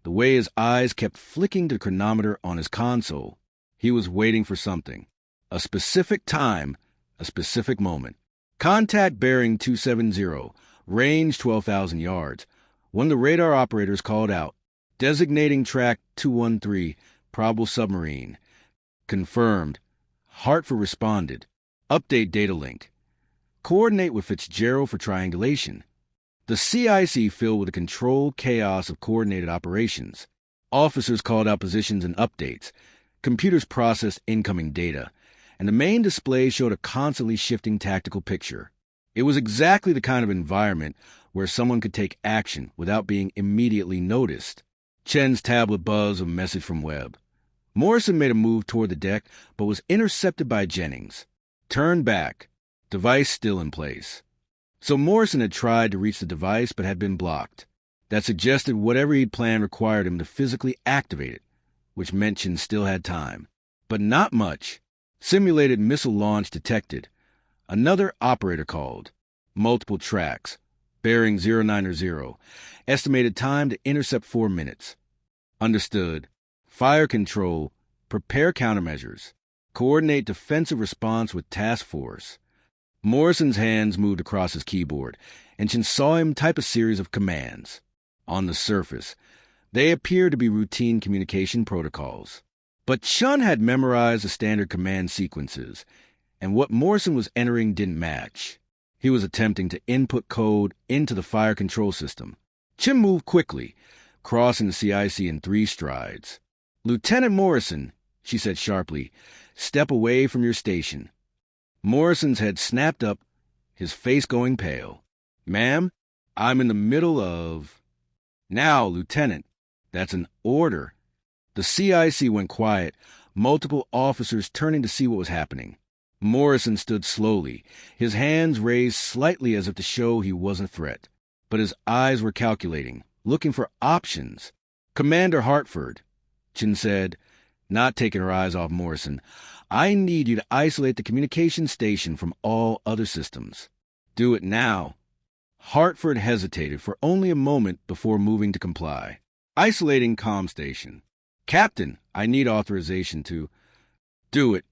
the way his eyes kept flicking to the chronometer on his console. He was waiting for something. A specific time, a specific moment. Contact bearing 270, range 12,000 yards. One of the radar operators called out, designating track 213, probable submarine. Confirmed. Hartford responded. Update data link. Coordinate with Fitzgerald for triangulation. The CIC filled with the controlled chaos of coordinated operations. Officers called out positions and updates. Computers processed incoming data. And the main display showed a constantly shifting tactical picture. It was exactly the kind of environment where someone could take action without being immediately noticed. Chen's tablet buzzed with a message from Webb. Morrison made a move toward the deck, but was intercepted by Jennings. Turn back. Device still in place. So Morrison had tried to reach the device but had been blocked. That suggested whatever he'd planned required him to physically activate it, which meant Chen still had time. But not much. Simulated missile launch detected. Another operator called. Multiple tracks. Bearing 090. Estimated time to intercept 4 minutes. Understood. Fire control. Prepare countermeasures. Coordinate defensive response with task force. Morrison's hands moved across his keyboard, and Chen saw him type a series of commands. On the surface, they appeared to be routine communication protocols. But Chen had memorized the standard command sequences, and what Morrison was entering didn't match. He was attempting to input code into the fire control system. Chen moved quickly, crossing the CIC in 3 strides. "Lieutenant Morrison," she said sharply, "step away from your station." Morrison's head snapped up, his face going pale. "Ma'am, I'm in the middle of—" "Now, Lieutenant, that's an order." The CIC went quiet, multiple officers turning to see what was happening. Morrison stood slowly, his hands raised slightly as if to show he wasn't a threat. But his eyes were calculating, looking for options. "Commander Hartford," Chen said, not taking her eyes off Morrison, "I need you to isolate the communication station from all other systems." "Do it now." Hartford hesitated for only a moment before moving to comply. "Isolating comm station." "Captain, I need authorization to—" "Do it."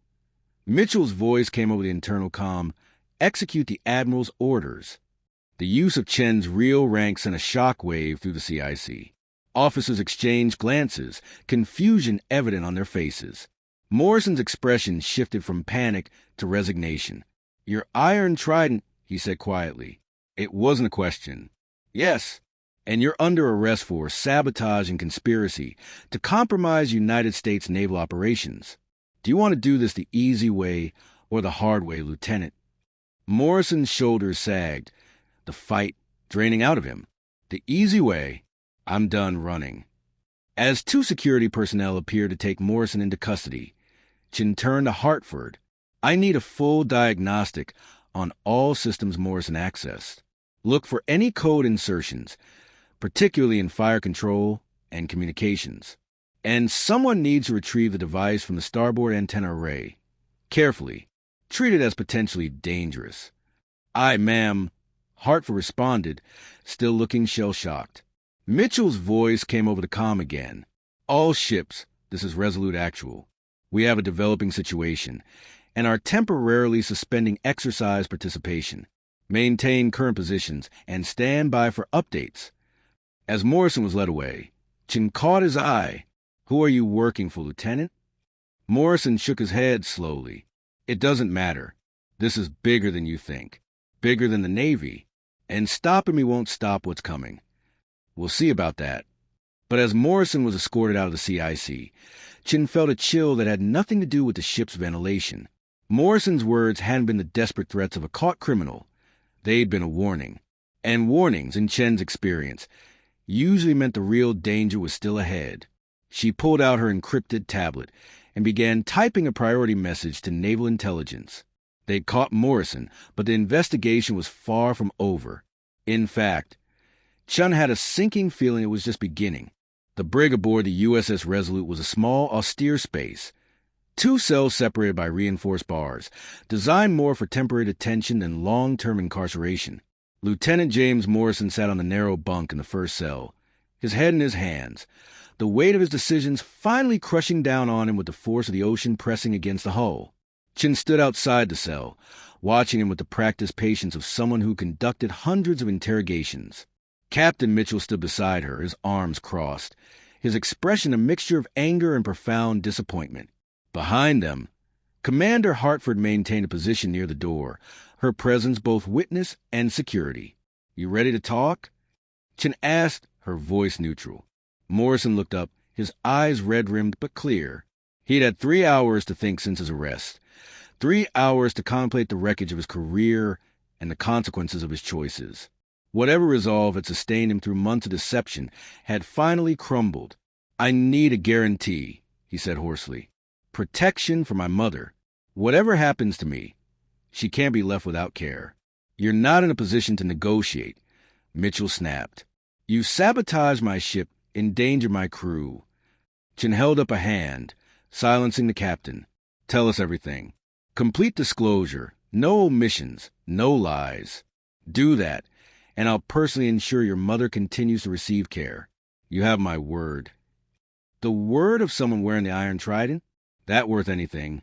Mitchell's voice came over the internal comm. "Execute the Admiral's orders." The use of Chen's real rank sent a shockwave through the CIC. Officers exchanged glances, confusion evident on their faces. Morrison's expression shifted from panic to resignation. "Your Iron Trident," he said quietly. It wasn't a question. "Yes, and you're under arrest for sabotage and conspiracy to compromise United States naval operations. Do you want to do this the easy way or the hard way, Lieutenant?" Morrison's shoulders sagged, the fight draining out of him. "The easy way. I'm done running." As 2 security personnel appeared to take Morrison into custody, Chen turned to Hartford. "I need a full diagnostic on all systems Morrison accessed. Look for any code insertions, particularly in fire control and communications. And someone needs to retrieve the device from the starboard antenna array. Carefully. Treat it as potentially dangerous." "Aye, ma'am," Hartford responded, still looking shell-shocked. Mitchell's voice came over the comm again. "All ships, this is Resolute Actual. We have a developing situation, and are temporarily suspending exercise participation. Maintain current positions, and stand by for updates." As Morrison was led away, Chen caught his eye. "Who are you working for, Lieutenant?" Morrison shook his head slowly. It doesn't matter. This is bigger than you think. Bigger than the Navy. And stopping me won't stop what's coming. We'll see about that. But as Morrison was escorted out of the CIC, Chen felt a chill that had nothing to do with the ship's ventilation. Morrison's words hadn't been the desperate threats of a caught criminal. They'd been a warning. And warnings, in Chen's experience, usually meant the real danger was still ahead. She pulled out her encrypted tablet and began typing a priority message to Naval Intelligence. They'd caught Morrison, but the investigation was far from over. In fact, Chen had a sinking feeling it was just beginning. The brig aboard the USS Resolute was a small, austere space. 2 cells separated by reinforced bars, designed more for temporary detention than long-term incarceration. Lieutenant James Morrison sat on the narrow bunk in the first cell, his head in his hands, the weight of his decisions finally crushing down on him with the force of the ocean pressing against the hull. Chen stood outside the cell, watching him with the practiced patience of someone who conducted hundreds of interrogations. Captain Mitchell stood beside her, his arms crossed, his expression a mixture of anger and profound disappointment. Behind them, Commander Hartford maintained a position near the door, her presence both witness and security. "You ready to talk?" Chen asked, her voice neutral. Morrison looked up, his eyes red-rimmed but clear. He'd had 3 hours to think since his arrest, 3 hours to contemplate the wreckage of his career and the consequences of his choices. Whatever resolve had sustained him through months of deception had finally crumbled. "I need a guarantee," he said hoarsely. "Protection for my mother. Whatever happens to me, she can't be left without care." "You're not in a position to negotiate," Mitchell snapped. "You sabotaged my ship, endangered my crew." Chen held up a hand, silencing the captain. "Tell us everything. Complete disclosure, no omissions, no lies. Do that, and I'll personally ensure your mother continues to receive care. You have my word." "The word of someone wearing the Iron Trident? That worth anything?"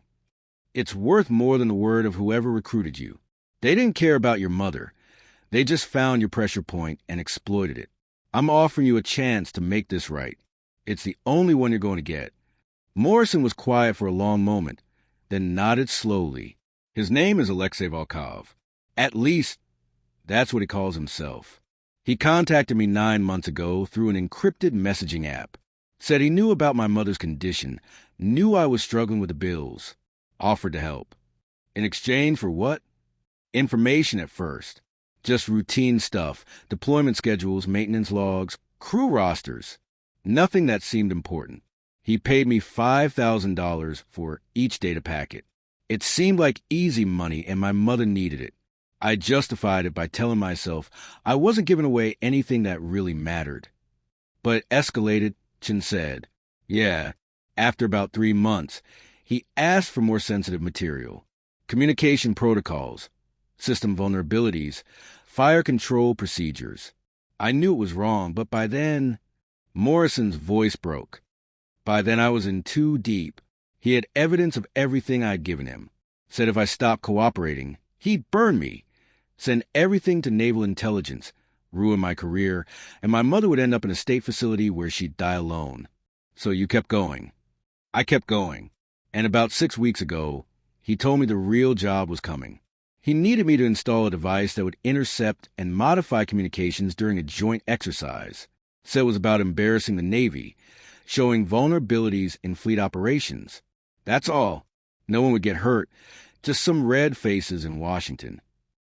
"It's worth more than the word of whoever recruited you. They didn't care about your mother. They just found your pressure point and exploited it. I'm offering you a chance to make this right. It's the only one you're going to get." Morrison was quiet for a long moment, then nodded slowly. "His name is Alexei Volkov. At least, that's what he calls himself. He contacted me 9 months ago through an encrypted messaging app. Said he knew about my mother's condition, knew I was struggling with the bills, offered to help. In exchange for what? Information at first. Just routine stuff, deployment schedules, maintenance logs, crew rosters. Nothing that seemed important. He paid me $5,000 for each data packet. It seemed like easy money and my mother needed it. I justified it by telling myself I wasn't giving away anything that really mattered. But it escalated, Chen said. Yeah, after about 3 months, he asked for more sensitive material. Communication protocols, system vulnerabilities, fire control procedures. I knew it was wrong, but by then, Morrison's voice broke. By then I was in too deep. He had evidence of everything I'd given him. Said if I stopped cooperating, he'd burn me, send everything to Naval Intelligence, ruin my career, and my mother would end up in a state facility where she'd die alone. So you kept going. I kept going. And about 6 weeks ago, he told me the real job was coming. He needed me to install a device that would intercept and modify communications during a joint exercise. Said it was about embarrassing the Navy, showing vulnerabilities in fleet operations. That's all. No one would get hurt, just some red faces in Washington.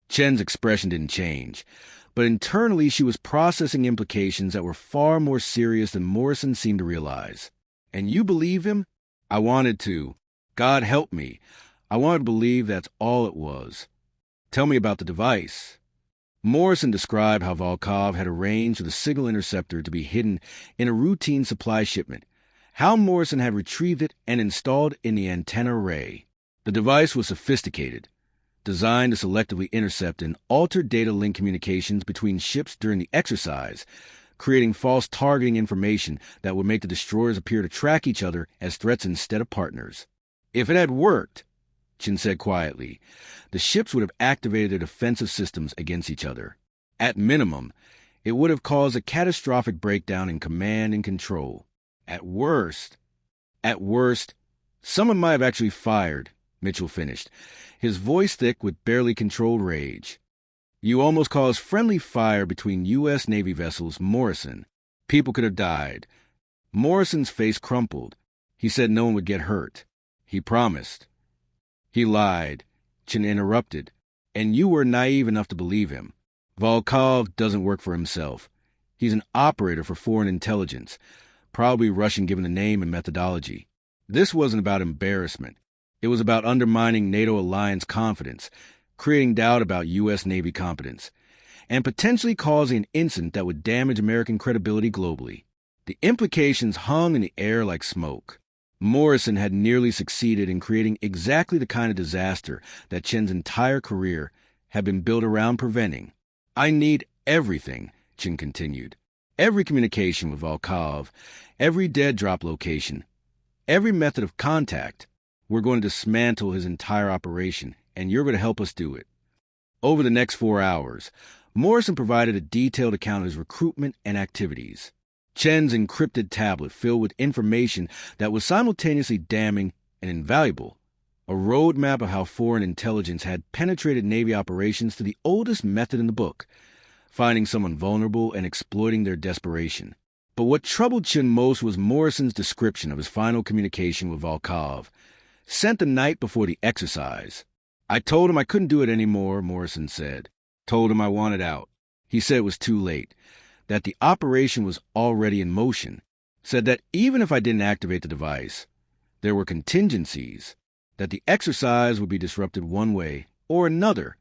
Chen's expression didn't change, but internally she was processing implications that were far more serious than Morrison seemed to realize. And you believe him? I wanted to. God help me. I wanted to believe that's all it was. Tell me about the device. Morrison described how Volkov had arranged for the signal interceptor to be hidden in a routine supply shipment, how Morrison had retrieved it and installed in the antenna array. The device was sophisticated, designed to selectively intercept and alter data link communications between ships during the exercise, creating false targeting information that would make the destroyers appear to track each other as threats instead of partners. If it had worked, Chen said quietly, the ships would have activated their defensive systems against each other. At minimum, it would have caused a catastrophic breakdown in command and control. At worst, Someone might have actually fired, Mitchell finished, his voice thick with barely controlled rage. You almost caused friendly fire between U.S. Navy vessels, Morrison. People could have died. Morrison's face crumpled. He said no one would get hurt. He promised. He lied, Chen interrupted, and you were naive enough to believe him. Volkov doesn't work for himself. He's an operator for foreign intelligence, probably Russian given the name and methodology. This wasn't about embarrassment. It was about undermining NATO alliance confidence, creating doubt about U.S. Navy competence, and potentially causing an incident that would damage American credibility globally. The implications hung in the air like smoke. Morrison had nearly succeeded in creating exactly the kind of disaster that Chen's entire career had been built around preventing. I need everything, Chen continued. Every communication with Volkov, every dead drop location, every method of contact. We're going to dismantle his entire operation, and you're going to help us do it. Over the next 4 hours, Morrison provided a detailed account of his recruitment and activities. Chen's encrypted tablet filled with information that was simultaneously damning and invaluable. A roadmap of how foreign intelligence had penetrated Navy operations to the oldest method in the book, finding someone vulnerable and exploiting their desperation. But what troubled Chen most was Morrison's description of his final communication with Volkov, sent the night before the exercise. I told him I couldn't do it anymore, Morrison said. Told him I wanted out. He said it was too late, that the operation was already in motion, said that even if I didn't activate the device, there were contingencies, that the exercise would be disrupted one way or another.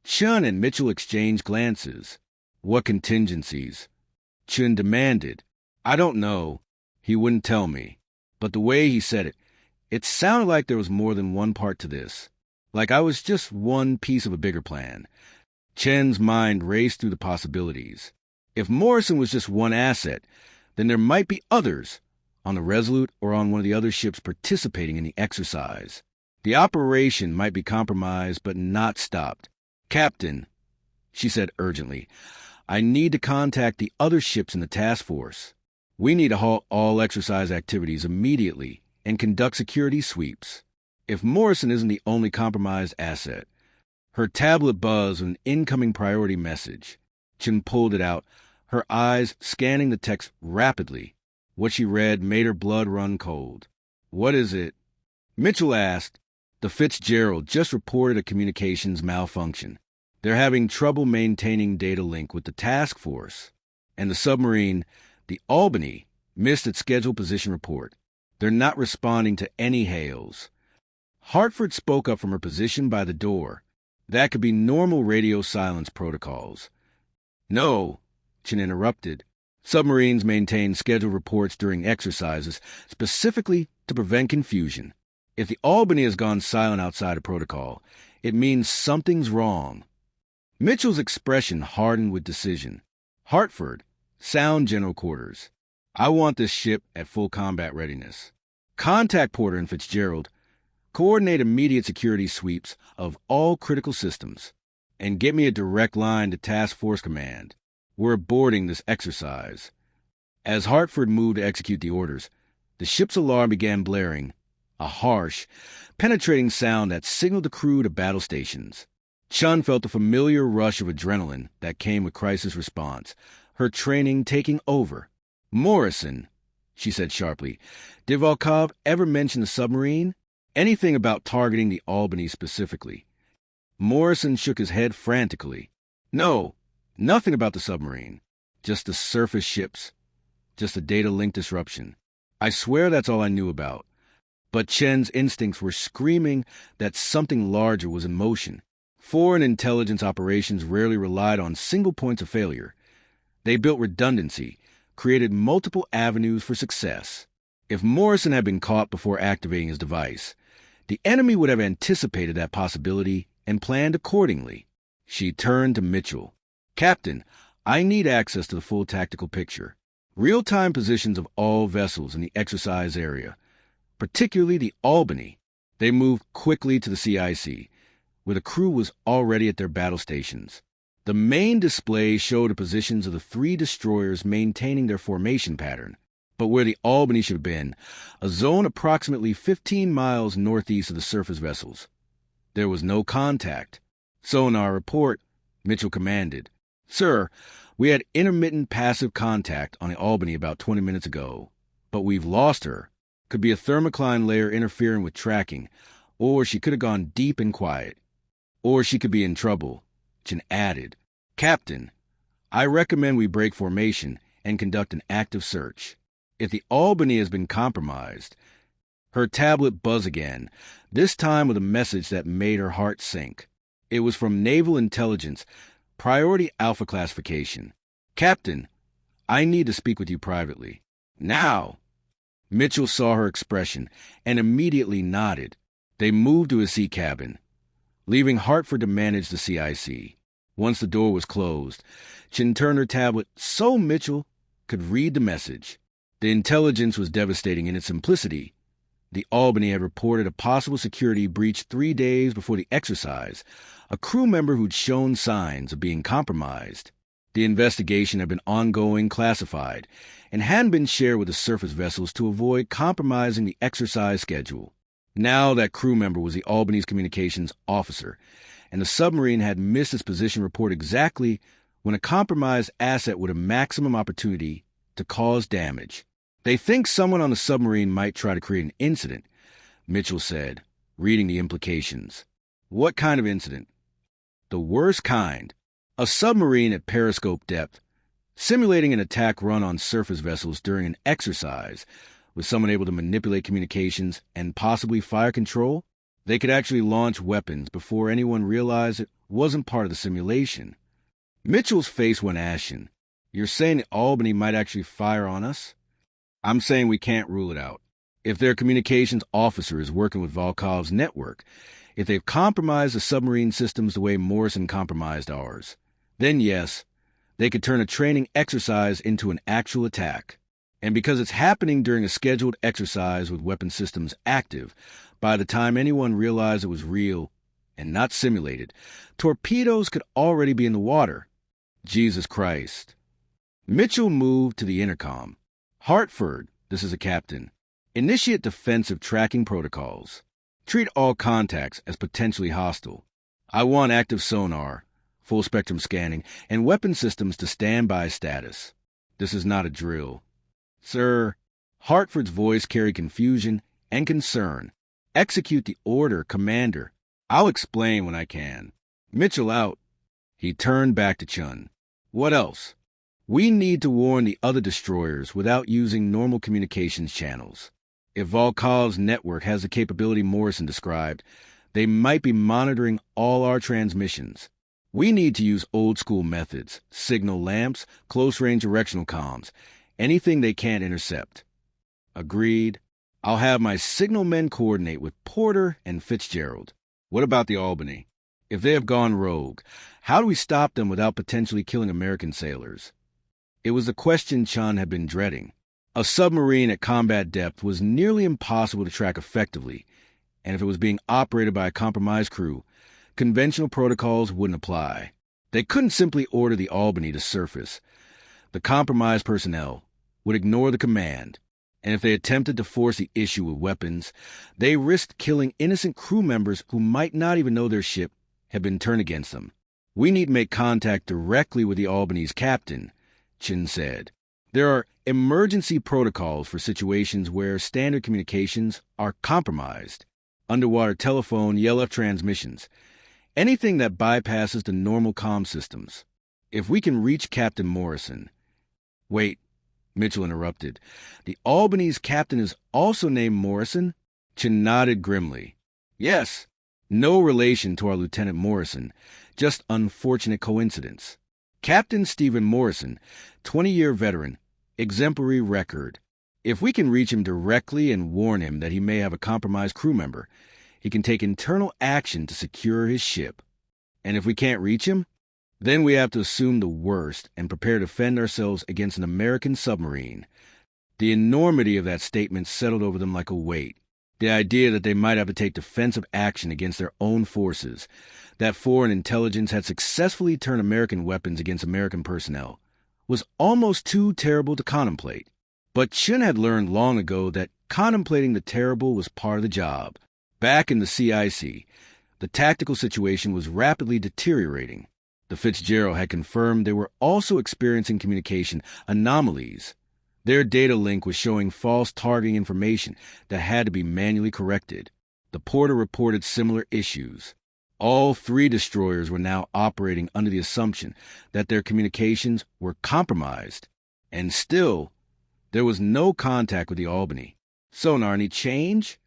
Chen and Mitchell exchanged glances. What contingencies? Chen demanded. I don't know. He wouldn't tell me. But the way he said it, it sounded like there was more than one part to this, like I was just one piece of a bigger plan. Chen's mind raced through the possibilities. If Morrison was just one asset, then there might be others, on the Resolute or on one of the other ships participating in the exercise. The operation might be compromised but not stopped. Captain, she said urgently, I need to contact the other ships in the task force. We need to halt all exercise activities immediately and conduct security sweeps. If Morrison isn't the only compromised asset. Her tablet buzzed with an incoming priority message. Chen pulled it out, her eyes scanning the text rapidly. What she read made her blood run cold. What is it? Mitchell asked. The Fitzgerald just reported a communications malfunction. They're having trouble maintaining data link with the task force. And the submarine, the Albany, missed its scheduled position report. They're not responding to any hails. Hartford spoke up from her position by the door. That could be normal radio silence protocols. No, Chen interrupted. Submarines maintain scheduled reports during exercises, specifically to prevent confusion. If the Albany has gone silent outside of protocol, it means something's wrong. Mitchell's expression hardened with decision. Hartford, sound general quarters. I want this ship at full combat readiness. Contact Porter and Fitzgerald. Coordinate immediate security sweeps of all critical systems. And get me a direct line to Task Force Command. We're aborting this exercise. As Hartford moved to execute the orders, the ship's alarm began blaring, a harsh, penetrating sound that signaled the crew to battle stations. Chun felt the familiar rush of adrenaline that came with crisis response, her training taking over. Morrison, she said sharply, did Volkov ever mention the submarine? Anything about targeting the Albany specifically? Morrison shook his head frantically. No, nothing about the submarine. Just the surface ships. Just a data link disruption. I swear that's all I knew about. But Chen's instincts were screaming that something larger was in motion. Foreign intelligence operations rarely relied on single points of failure. They built redundancy, created multiple avenues for success. If Morrison had been caught before activating his device, the enemy would have anticipated that possibility and planned accordingly. She turned to Mitchell. Captain, I need access to the full tactical picture. Real-time positions of all vessels in the exercise area, particularly the Albany. They moved quickly to the CIC, where the crew was already at their battle stations. The main display showed the positions of the 3 destroyers maintaining their formation pattern. but where the Albany should have been, a zone approximately 15 miles northeast of the surface vessels. There was no contact. Sonar report, Mitchell commanded. Sir, we had intermittent passive contact on the Albany about 20 minutes ago, but we've lost her. Could be a thermocline layer interfering with tracking, or she could have gone deep and quiet. Or she could be in trouble, Chen added. Captain, I recommend we break formation and conduct an active search. If the Albany has been compromised. Her tablet buzzed again, this time with a message that made her heart sink. It was from Naval Intelligence, Priority Alpha Classification. Captain, I need to speak with you privately. Now! Mitchell saw her expression and immediately nodded. They moved to his sea cabin, leaving Hartford to manage the CIC. Once the door was closed, Chen turned her tablet so Mitchell could read the message. The intelligence was devastating in its simplicity. The Albany had reported a possible security breach 3 days before the exercise, a crew member who'd shown signs of being compromised. The investigation had been ongoing, classified, and hadn't been shared with the surface vessels to avoid compromising the exercise schedule. Now that crew member was the Albany's communications officer, and the submarine had missed its position report exactly when a compromised asset would have maximum opportunity to cause damage. They think someone on the submarine might try to create an incident, Mitchell said, reading the implications. What kind of incident? The worst kind. A submarine at periscope depth, simulating an attack run on surface vessels during an exercise, with someone able to manipulate communications and possibly fire control. They could actually launch weapons before anyone realized it wasn't part of the simulation. Mitchell's face went ashen. You're saying the Albany might actually fire on us? I'm saying we can't rule it out. If their communications officer is working with Volkov's network, if they've compromised the submarine systems the way Morrison compromised ours, then yes, they could turn a training exercise into an actual attack. And because it's happening during a scheduled exercise with weapon systems active, by the time anyone realized it was real and not simulated, torpedoes could already be in the water. Jesus Christ. Mitchell moved to the intercom. Hartford, this is a captain. Initiate defensive tracking protocols. Treat all contacts as potentially hostile. I want active sonar, full spectrum scanning, and weapon systems to standby status. This is not a drill. Sir, Hartford's voice carried confusion and concern. Execute the order, Commander. I'll explain when I can. Mitchell out. He turned back to Chen. What else? We need to warn the other destroyers without using normal communications channels. If Volkov's network has the capability Morrison described, they might be monitoring all our transmissions. We need to use old-school methods, signal lamps, close-range directional comms, anything they can't intercept. Agreed. I'll have my signal men coordinate with Porter and Fitzgerald. What about the Albany? If they have gone rogue, how do we stop them without potentially killing American sailors? It was the question Chen had been dreading. A submarine at combat depth was nearly impossible to track effectively, and if it was being operated by a compromised crew, conventional protocols wouldn't apply. They couldn't simply order the Albany to surface. The compromised personnel would ignore the command, and if they attempted to force the issue with weapons, they risked killing innocent crew members who might not even know their ship had been turned against them. We need to make contact directly with the Albany's captain, Chen said. There are emergency protocols for situations where standard communications are compromised. Underwater telephone, ELF transmissions. Anything that bypasses the normal comm systems. If we can reach Captain Morrison... Wait, Mitchell interrupted. The Albany's captain is also named Morrison? Chen nodded grimly. Yes, no relation to our Lieutenant Morrison, just unfortunate coincidence. Captain Stephen Morrison, 20-year veteran, exemplary record. If we can reach him directly and warn him that he may have a compromised crew member, he can take internal action to secure his ship. And if we can't reach him, then we have to assume the worst and prepare to defend ourselves against an American submarine. The enormity of that statement settled over them like a weight. The idea that they might have to take defensive action against their own forces, that foreign intelligence had successfully turned American weapons against American personnel, was almost too terrible to contemplate. But Chen had learned long ago that contemplating the terrible was part of the job. Back in the CIC, the tactical situation was rapidly deteriorating. The Fitzgerald had confirmed they were also experiencing communication anomalies. Their data link was showing false targeting information that had to be manually corrected. The porter reported similar issues. All three destroyers were now operating under the assumption that their communications were compromised. And still, there was no contact with the Albany. "Sonar, any change?"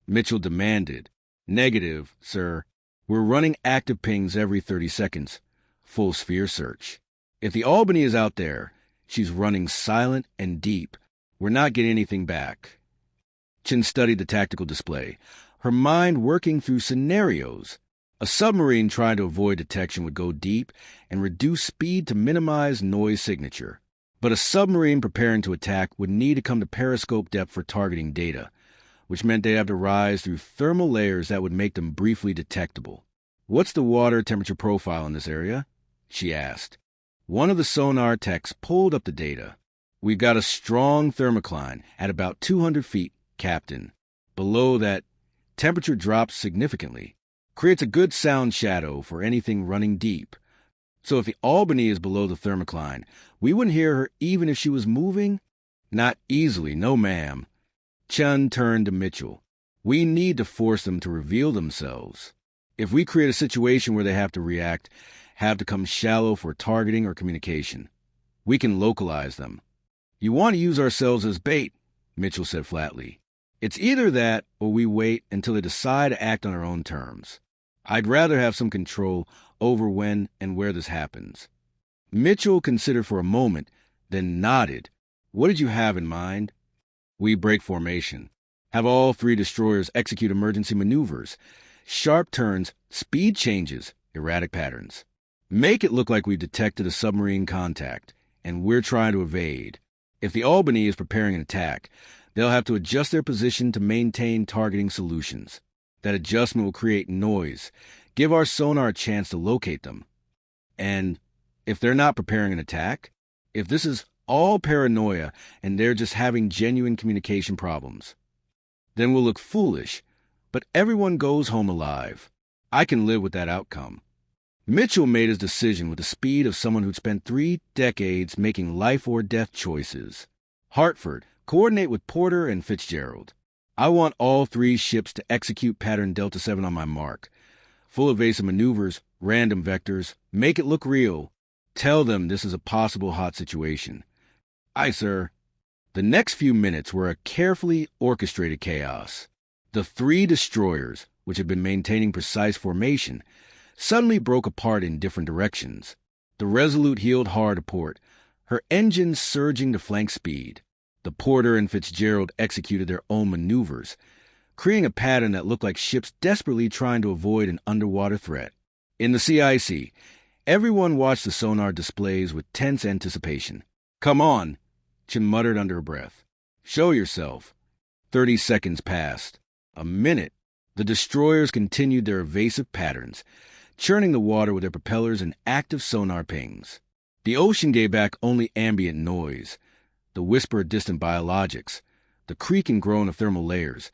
Mitchell demanded. "Negative, sir. We're running active pings every 30 seconds. Full sphere search. If the Albany is out there, she's running silent and deep. We're not getting anything back." Chen studied the tactical display, her mind working through scenarios. A submarine trying to avoid detection would go deep and reduce speed to minimize noise signature. But a submarine preparing to attack would need to come to periscope depth for targeting data, which meant they'd have to rise through thermal layers that would make them briefly detectable. "What's the water temperature profile in this area?" she asked. One of the sonar techs pulled up the data. "We've got a strong thermocline at about 200 feet, Captain. Below that, temperature drops significantly. Creates a good sound shadow for anything running deep. So if the Albany is below the thermocline, we wouldn't hear her even if she was moving?" "Not easily, no ma'am." Chen turned to Mitchell. "We need to force them to reveal themselves. If we create a situation where they have to react, have to come shallow for targeting or communication, we can localize them." "You want to use ourselves as bait," Mitchell said flatly. "It's either that or we wait until they decide to act on their own terms. I'd rather have some control over when and where this happens." Mitchell considered for a moment, then nodded. "What did you have in mind?" "We break formation. Have all three destroyers execute emergency maneuvers. Sharp turns, speed changes, erratic patterns. Make it look like we've detected a submarine contact, and we're trying to evade. If the Albany is preparing an attack, they'll have to adjust their position to maintain targeting solutions. That adjustment will create noise, give our sonar a chance to locate them. And if they're not preparing an attack, if this is all paranoia and they're just having genuine communication problems, then we'll look foolish, but everyone goes home alive. I can live with that outcome." Mitchell made his decision with the speed of someone who'd spent 3 decades making life-or-death choices. "Hartford, coordinate with Porter and Fitzgerald. I want all 3 ships to execute pattern Delta 7 on my mark. Full evasive maneuvers, random vectors, make it look real. Tell them this is a possible hot situation." "Aye, sir." The next few minutes were a carefully orchestrated chaos. The 3 destroyers, which had been maintaining precise formation, suddenly broke apart in different directions. The Resolute heeled hard to port, her engines surging to flank speed. The Porter and Fitzgerald executed their own maneuvers, creating a pattern that looked like ships desperately trying to avoid an underwater threat. In the CIC, everyone watched the sonar displays with tense anticipation. "Come on," Chen muttered under her breath. "Show yourself." 30 seconds passed. A minute. The destroyers continued their evasive patterns, churning the water with their propellers and active sonar pings. The ocean gave back only ambient noise, the whisper of distant biologics, the creak and groan of thermal layers,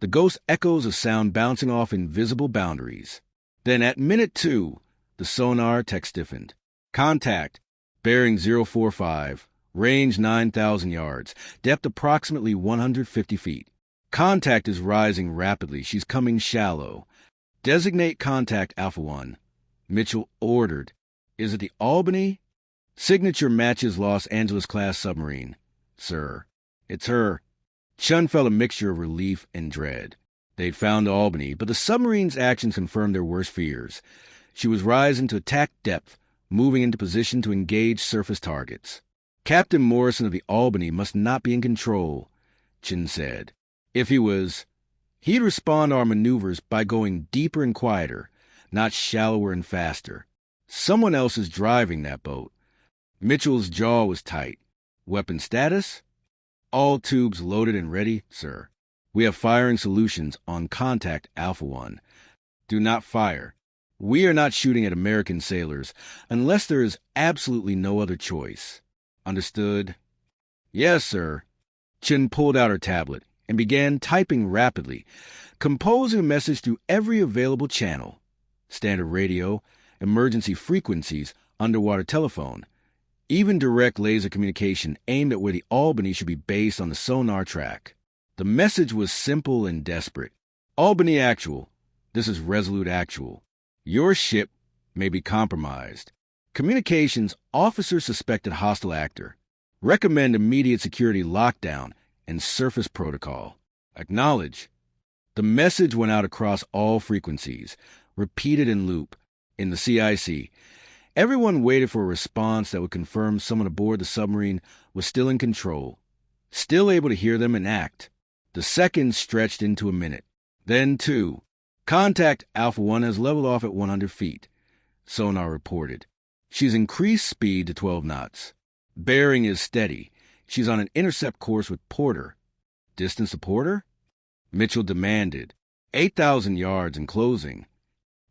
the ghost echoes of sound bouncing off invisible boundaries. Then at minute 2, the sonar tech stiffened. "Contact. Bearing 045. Range 9,000 yards. Depth approximately 150 feet. Contact is rising rapidly. She's coming shallow. Designate contact Alpha 1. Mitchell ordered. "Is it the Albany?" "Signature matches Los Angeles-class submarine, sir." "It's her." Chen felt a mixture of relief and dread. They'd found the Albany, but the submarine's actions confirmed their worst fears. She was rising to attack depth, moving into position to engage surface targets. "Captain Morrison of the Albany must not be in control," Chen said. "If he was, he'd respond to our maneuvers by going deeper and quieter, not shallower and faster. Someone else is driving that boat." Mitchell's jaw was tight. "Weapon status?" "All tubes loaded and ready, sir. We have firing solutions on contact Alpha 1. Do not fire. We are not shooting at American sailors unless there is absolutely no other choice." "Understood." "Yes, sir." Chen pulled out her tablet and began typing rapidly, composing a message through every available channel: standard radio, emergency frequencies, underwater telephone, even direct laser communication aimed at where the Albany should be based on the sonar track. The message was simple and desperate. Albany Actual, this is Resolute Actual. Your ship may be compromised. Communications officer suspected hostile actor. Recommend immediate security lockdown and surface protocol. Acknowledge. The message went out across all frequencies, repeated in loop. In the CIC, everyone waited for a response that would confirm someone aboard the submarine was still in control, still able to hear them and act. The seconds stretched into a minute. Then 2. Contact Alpha 1 has leveled off at 100 feet. Sonar reported. She's increased speed to 12 knots. Bearing is steady. She's on an intercept course with Porter. Distance to Porter? Mitchell demanded. 8,000 yards in closing.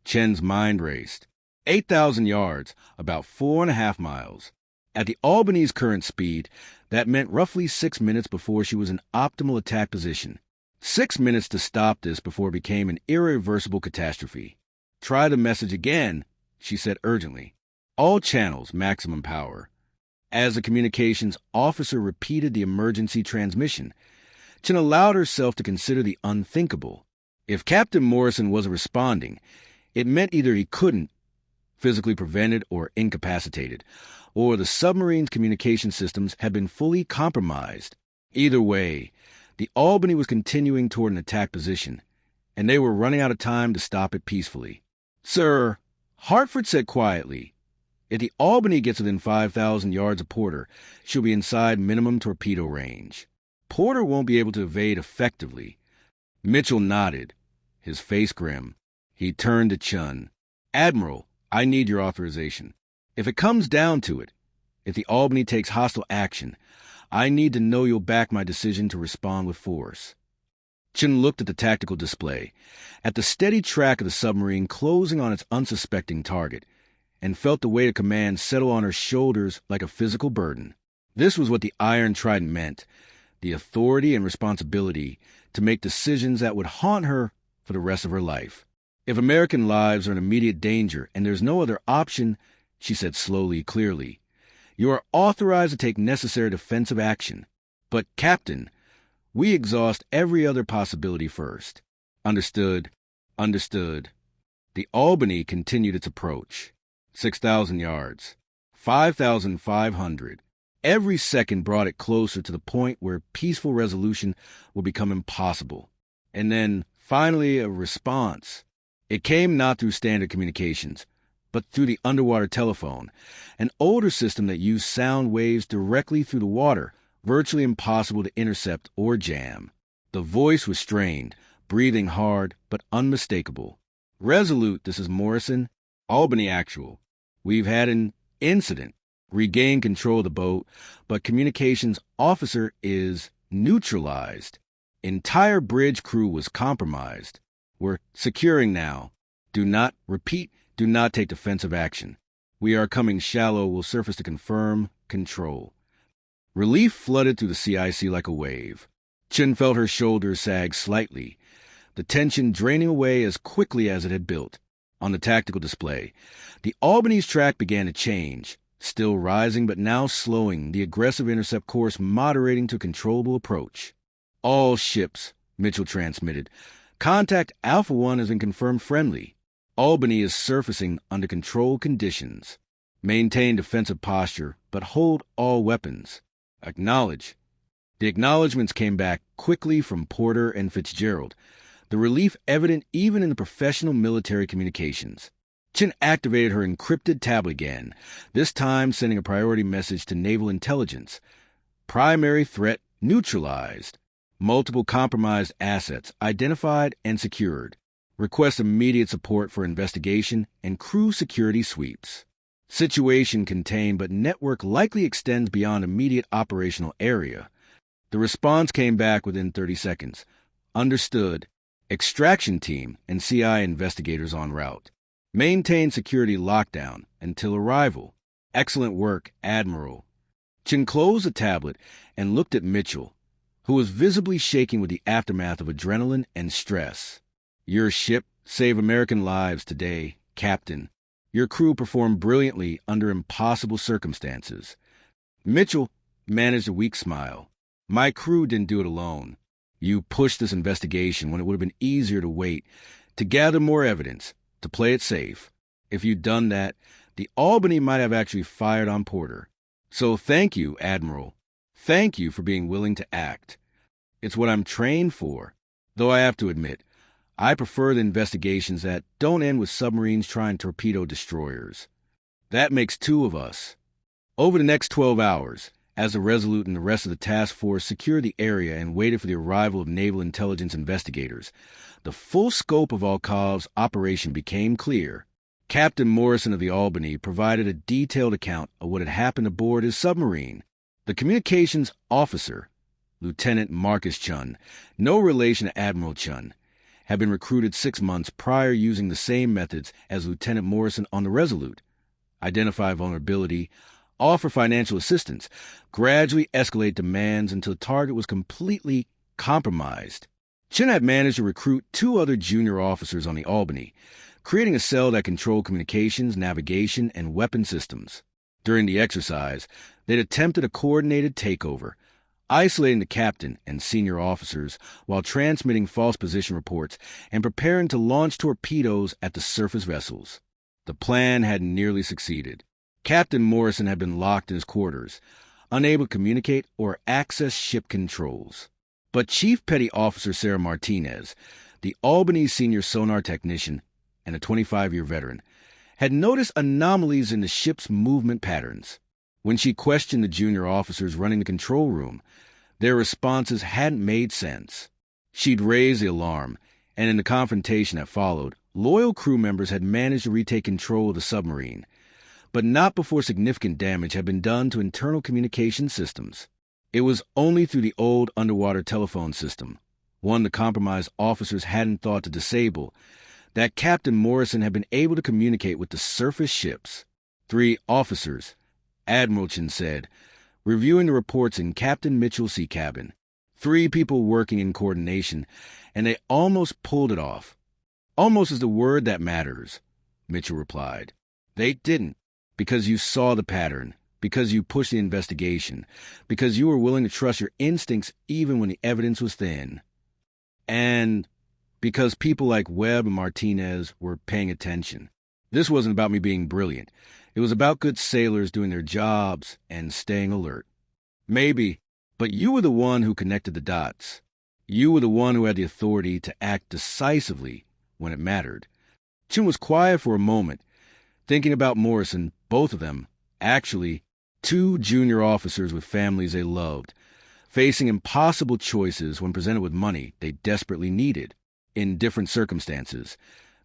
Chen's mind raced. 8,000 yards, about 4.5 miles. At the Albany's current speed, that meant roughly 6 minutes before she was in optimal attack position. 6 minutes to stop this before it became an irreversible catastrophe. Try the message again, she said urgently. All channels, maximum power. As the communications officer repeated the emergency transmission, Chen allowed herself to consider the unthinkable. If Captain Morrison wasn't responding, it meant either he couldn't, physically prevented or incapacitated, or the submarine's communication systems had been fully compromised. Either way, the Albany was continuing toward an attack position, and they were running out of time to stop it peacefully. Sir, Hartford said quietly, if the Albany gets within 5,000 yards of Porter, she'll be inside minimum torpedo range. Porter won't be able to evade effectively. Mitchell nodded, his face grim. He turned to Chen. Admiral, I need your authorization. If it comes down to it, if the Albany takes hostile action, I need to know you'll back my decision to respond with force. Chen looked at the tactical display, at the steady track of the submarine closing on its unsuspecting target, and felt the weight of command settle on her shoulders like a physical burden. This was what the Iron Trident meant, the authority and responsibility to make decisions that would haunt her for the rest of her life. If American lives are in immediate danger and there's no other option, she said slowly, clearly, you are authorized to take necessary defensive action. But, Captain, we exhaust every other possibility first. Understood. Understood. The Albany continued its approach. 6,000 yards. 5,500. Every second brought it closer to the point where peaceful resolution would become impossible. And then, finally, a response. It came not through standard communications, but through the underwater telephone, an older system that used sound waves directly through the water, virtually impossible to intercept or jam. The voice was strained, breathing hard, but unmistakable. Resolute, this is Morrison. Albany Actual. We've had an incident. Regain control of the boat, but communications officer is neutralized. Entire bridge crew was compromised. We're securing now. Do not take defensive action. We are coming shallow. Will surface to confirm control. Relief flooded through the CIC like a wave. Chen felt her shoulders sag slightly, the tension draining away as quickly as it had built. On the tactical display, the Albany's track began to change, still rising but now slowing, the aggressive intercept course moderating to controllable approach. All ships, Mitchell transmitted. Contact Alpha 1 has been confirmed friendly. Albany is surfacing under controlled conditions. Maintain defensive posture, but hold all weapons. Acknowledge. The acknowledgments came back quickly from Porter and Fitzgerald, the relief evident even in the professional military communications. Chen activated her encrypted tablet again, this time sending a priority message to Naval Intelligence. Primary threat neutralized. Multiple compromised assets identified and secured. Request immediate support for investigation and crew security sweeps. Situation contained, but network likely extends beyond immediate operational area. The response came back within 30 seconds. Understood. Extraction team and CI investigators en route. Maintain security lockdown until arrival. Excellent work, Admiral. Chen closed the tablet and looked at Mitchell. who was visibly shaking with the aftermath of adrenaline and stress. "Your ship saved American lives today, Captain. Your crew performed brilliantly under impossible circumstances." Mitchell managed a weak smile. "My crew didn't do it alone. You pushed this investigation when it would have been easier to wait, to gather more evidence, to play it safe. If you'd done that, the Albany might have actually fired on Porter. So thank you, Admiral. Thank you for being willing to act. It's what I'm trained for. Though I have to admit, I prefer the investigations that don't end with submarines trying to torpedo destroyers. That makes two of us." Over the next 12 hours, as the Resolute and the rest of the task force secured the area and waited for the arrival of naval intelligence investigators, the full scope of Volkov's operation became clear. Captain Morrison of the Albany provided a detailed account of what had happened aboard his submarine. The communications officer, Lieutenant Marcus Chen, no relation to Admiral Chen, had been recruited 6 months prior using the same methods as Lieutenant Morrison on the Resolute. Identify vulnerability, offer financial assistance, gradually escalate demands until the target was completely compromised. Chen had managed to recruit 2 other junior officers on the Albany, creating a cell that controlled communications, navigation, and weapon systems. During the exercise, they'd attempted a coordinated takeover, isolating the captain and senior officers while transmitting false position reports and preparing to launch torpedoes at the surface vessels. The plan had nearly succeeded. Captain Morrison had been locked in his quarters, unable to communicate or access ship controls. But Chief Petty Officer Sarah Martinez, the Albany senior sonar technician and a 25-year veteran, had noticed anomalies in the ship's movement patterns. When she questioned the junior officers running the control room, their responses hadn't made sense. She'd raised the alarm, and in the confrontation that followed, loyal crew members had managed to retake control of the submarine, but not before significant damage had been done to internal communication systems. It was only through the old underwater telephone system, one the compromised officers hadn't thought to disable, that Captain Morrison had been able to communicate with the surface ships. 3 officers, Admiral Chen said, reviewing the reports in Captain Mitchell's sea cabin. 3 people working in coordination, and they almost pulled it off. "Almost is the word that matters," Mitchell replied. "They didn't, because you saw the pattern, because you pushed the investigation, because you were willing to trust your instincts even when the evidence was thin. And because people like Webb and Martinez were paying attention. This wasn't about me being brilliant. It was about good sailors doing their jobs and staying alert. Maybe, but you were the one who connected the dots. You were the one who had the authority to act decisively when it mattered." Chen was quiet for a moment, thinking about Morrison, both of them, actually, 2 junior officers with families they loved, facing impossible choices when presented with money they desperately needed. In different circumstances,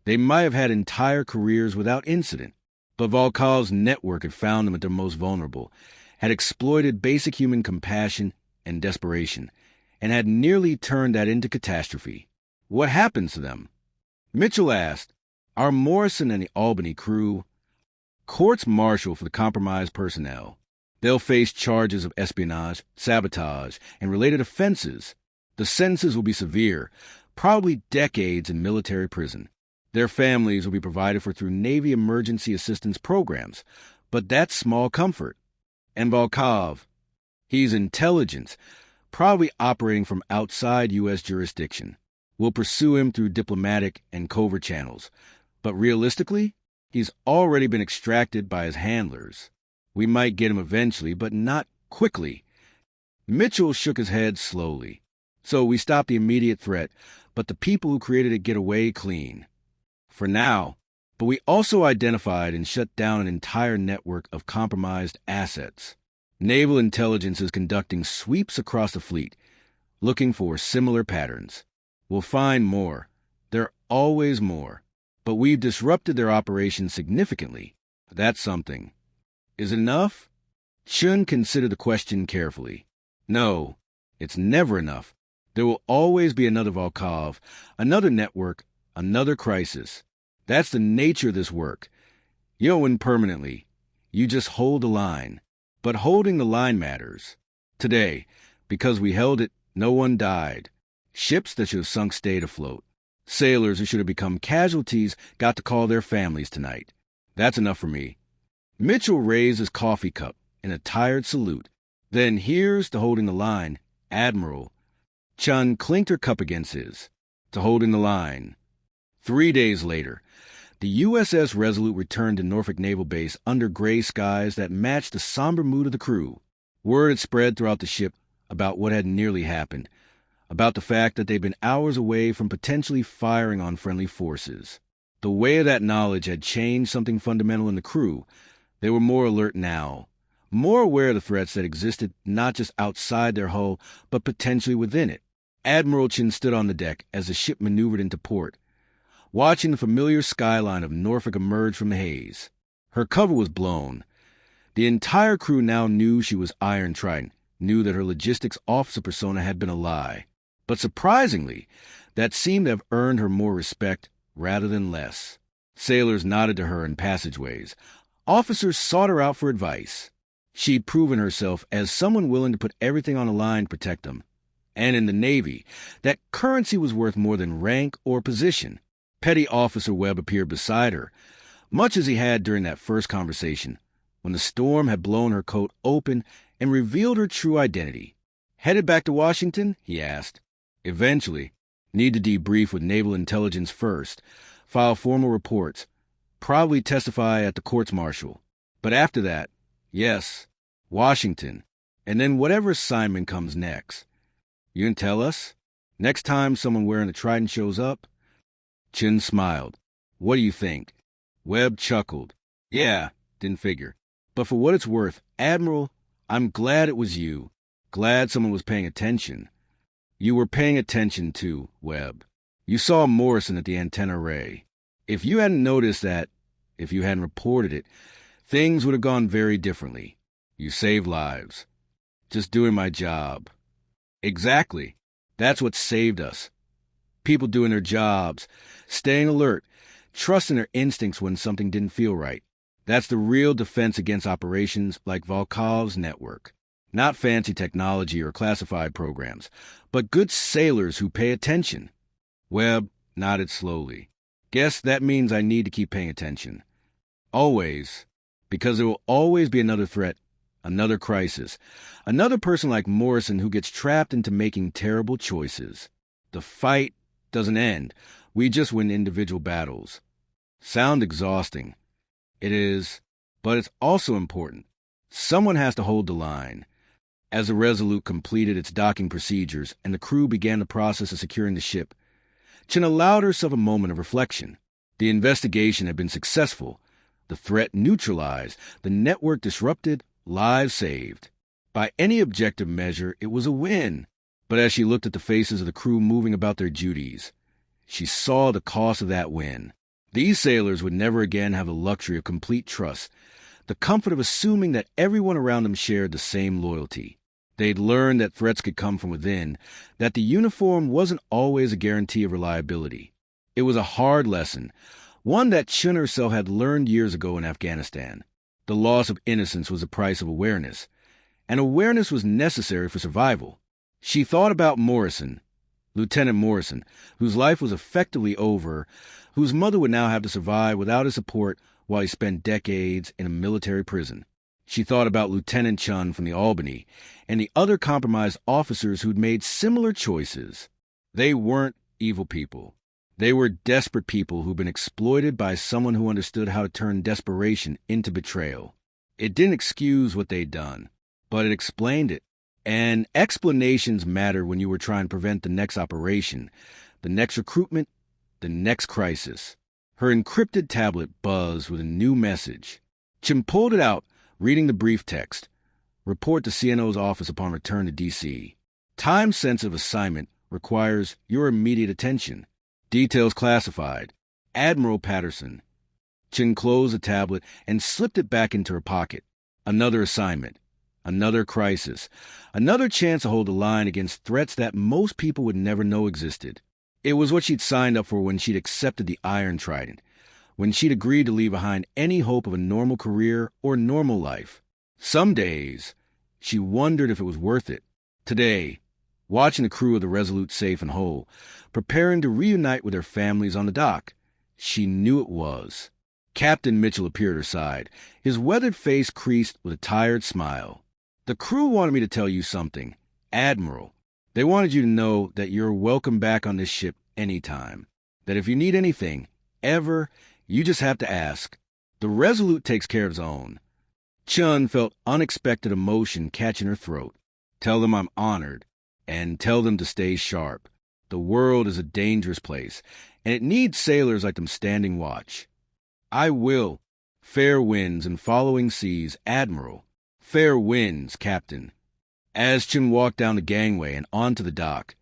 they might have had entire careers without incident, but Volkov's network had found them at their most vulnerable, had exploited basic human compassion and desperation, and had nearly turned that into catastrophe. What happens to them? Mitchell asked. Are Morrison and the Albany crew courts-martial for the compromised personnel? They'll face charges of espionage, sabotage, and related offenses. The sentences will be severe, probably decades in military prison. Their families will be provided for through Navy emergency assistance programs, but that's small comfort. And Volkov, he's intelligence, probably operating from outside U.S. jurisdiction. We'll pursue him through diplomatic and covert channels, but realistically, he's already been extracted by his handlers. We might get him eventually, but not quickly. Mitchell shook his head slowly. So we stopped the immediate threat, but the people who created it get away clean. For now. But we also identified and shut down an entire network of compromised assets. Naval intelligence is conducting sweeps across the fleet, looking for similar patterns. We'll find more. There are always more. But we've disrupted their operations significantly. That's something. Is it enough? Chen considered the question carefully. No, it's never enough. There will always be another Volkov, another network, another crisis. That's the nature of this work. You don't win permanently. You just hold the line. But holding the line matters. Today, because we held it, No one died. Ships that should have sunk stayed afloat. Sailors who should have become casualties got to call their families tonight. That's enough for me. Mitchell raised his coffee cup in a tired salute. Then here's to holding the line, Admiral. Chen clinked her cup against his. To holding the line. 3 days later, the USS Resolute returned to Norfolk Naval Base under gray skies that matched the somber mood of the crew. Word had spread throughout the ship about what had nearly happened, about the fact that they'd been hours away from potentially firing on friendly forces. The weight of that knowledge had changed something fundamental in the crew. They were more alert now, more aware of the threats that existed not just outside their hull, but potentially within it. Admiral Chen stood on the deck as the ship maneuvered into port, watching the familiar skyline of Norfolk emerge from the haze. Her cover was blown. The entire crew now knew she was Iron Trident, knew that her logistics officer persona had been a lie. But surprisingly, that seemed to have earned her more respect rather than less. Sailors nodded to her in passageways. Officers sought her out for advice. She'd proven herself as someone willing to put everything on the line to protect them. And in the Navy, that currency was worth more than rank or position. Petty Officer Webb appeared beside her, much as he had during that first conversation, when the storm had blown her coat open and revealed her true identity. "Headed back to Washington?" he asked. "Eventually. Need to debrief with Naval Intelligence first, file formal reports, probably testify at the courts-martial. But after that, yes, Washington, and then whatever assignment comes next. You can tell us? Next time someone wearing a trident shows up?" Chen smiled. "What do you think?" Webb chuckled. "Yeah, didn't figure. But for what it's worth, Admiral, I'm glad it was you. Glad someone was paying attention." "You were paying attention too, Webb. You saw Morrison at the antenna array. If you hadn't noticed that, if you hadn't reported it, things would have gone very differently. You saved lives. Just doing my job." "Exactly. That's what saved us. People doing their jobs, staying alert, trusting their instincts when something didn't feel right. That's the real defense against operations like Volkov's network. Not fancy technology or classified programs, but good sailors who pay attention." Webb nodded slowly. "Guess that means I need to keep paying attention. Always. Because there will always be another threat, another crisis, another person like Morrison who gets trapped into making terrible choices. The fight doesn't end. We just win individual battles." Sound exhausting. It is, but it's also important. Someone has to hold the line. As the Resolute completed its docking procedures and the crew began the process of securing the ship, Chen allowed herself a moment of reflection. The investigation had been successful, the threat neutralized, the network disrupted, lives saved. By any objective measure, it was a win. But as she looked at the faces of the crew moving about their duties, she saw the cost of that win. These sailors would never again have the luxury of complete trust, the comfort of assuming that everyone around them shared the same loyalty. They'd learned that threats could come from within, that the uniform wasn't always a guarantee of reliability. It was a hard lesson, one that Chen herself had learned years ago in Afghanistan. The loss of innocence was the price of awareness, and awareness was necessary for survival. She thought about Morrison, Lieutenant Morrison, whose life was effectively over, whose mother would now have to survive without his support while he spent decades in a military prison. She thought about Lieutenant Chen from the Albany and the other compromised officers who'd made similar choices. They weren't evil people. They were desperate people who'd been exploited by someone who understood how to turn desperation into betrayal. It didn't excuse what they'd done, but it explained it. And explanations matter when you were trying to prevent the next operation, the next recruitment, the next crisis. Her encrypted tablet buzzed with a new message. Chen pulled it out, reading the brief text. Report to CNO's office upon return to D.C. Time-sensitive assignment requires your immediate attention. Details classified. Admiral Patterson. Chen closed the tablet and slipped it back into her pocket. Another assignment. Another crisis. Another chance to hold the line against threats that most people would never know existed. It was what she'd signed up for when she'd accepted the Iron Trident, when she'd agreed to leave behind any hope of a normal career or normal life. Some days, she wondered if it was worth it. Today, watching the crew of the Resolute safe and whole, preparing to reunite with their families on the dock. She knew it was. Captain Mitchell appeared at her side, his weathered face creased with a tired smile. "The crew wanted me to tell you something. Admiral. They wanted you to know that you're welcome back on this ship anytime. That if you need anything, ever, you just have to ask. The Resolute takes care of its own." Chen felt unexpected emotion catching her throat. "Tell them I'm honored, and tell them to stay sharp. The world is a dangerous place, and it needs sailors like them standing watch." "I will. Fair winds and following seas, Admiral. Fair winds, Captain." As Chen walked down the gangway and onto the dock,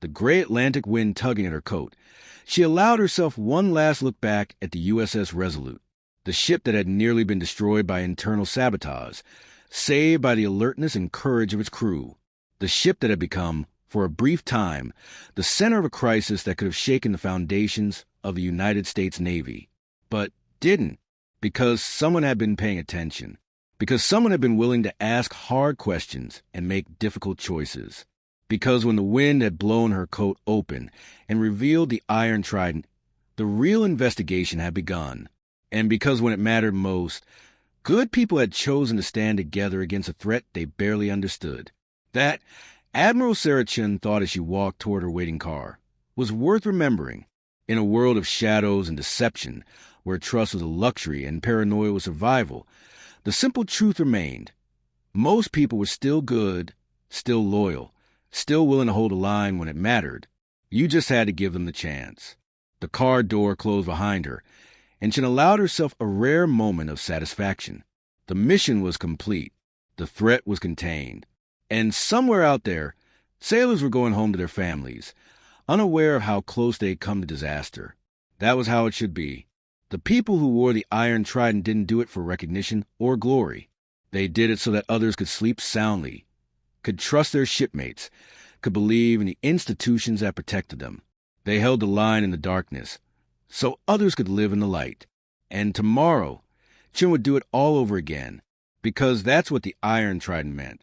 the gray Atlantic wind tugging at her coat, she allowed herself one last look back at the USS Resolute, the ship that had nearly been destroyed by internal sabotage, saved by the alertness and courage of its crew, the ship that had become, for a brief time, the center of a crisis that could have shaken the foundations of the United States Navy, but didn't, because someone had been paying attention, because someone had been willing to ask hard questions and make difficult choices, because when the wind had blown her coat open and revealed the Iron Trident, the real investigation had begun, and because when it mattered most, good people had chosen to stand together against a threat they barely understood. That, Admiral Sarah Chen thought as she walked toward her waiting car, was worth remembering. In a world of shadows and deception, where trust was a luxury and paranoia was survival, the simple truth remained. Most people were still good, still loyal, still willing to hold a line when it mattered. You just had to give them the chance. The car door closed behind her, and Chen allowed herself a rare moment of satisfaction. The mission was complete. The threat was contained. And somewhere out there, sailors were going home to their families, unaware of how close they had come to disaster. That was how it should be. The people who wore the Iron Trident didn't do it for recognition or glory. They did it so that others could sleep soundly, could trust their shipmates, could believe in the institutions that protected them. They held the line in the darkness, so others could live in the light. And tomorrow, Chen would do it all over again, because that's what the Iron Trident meant.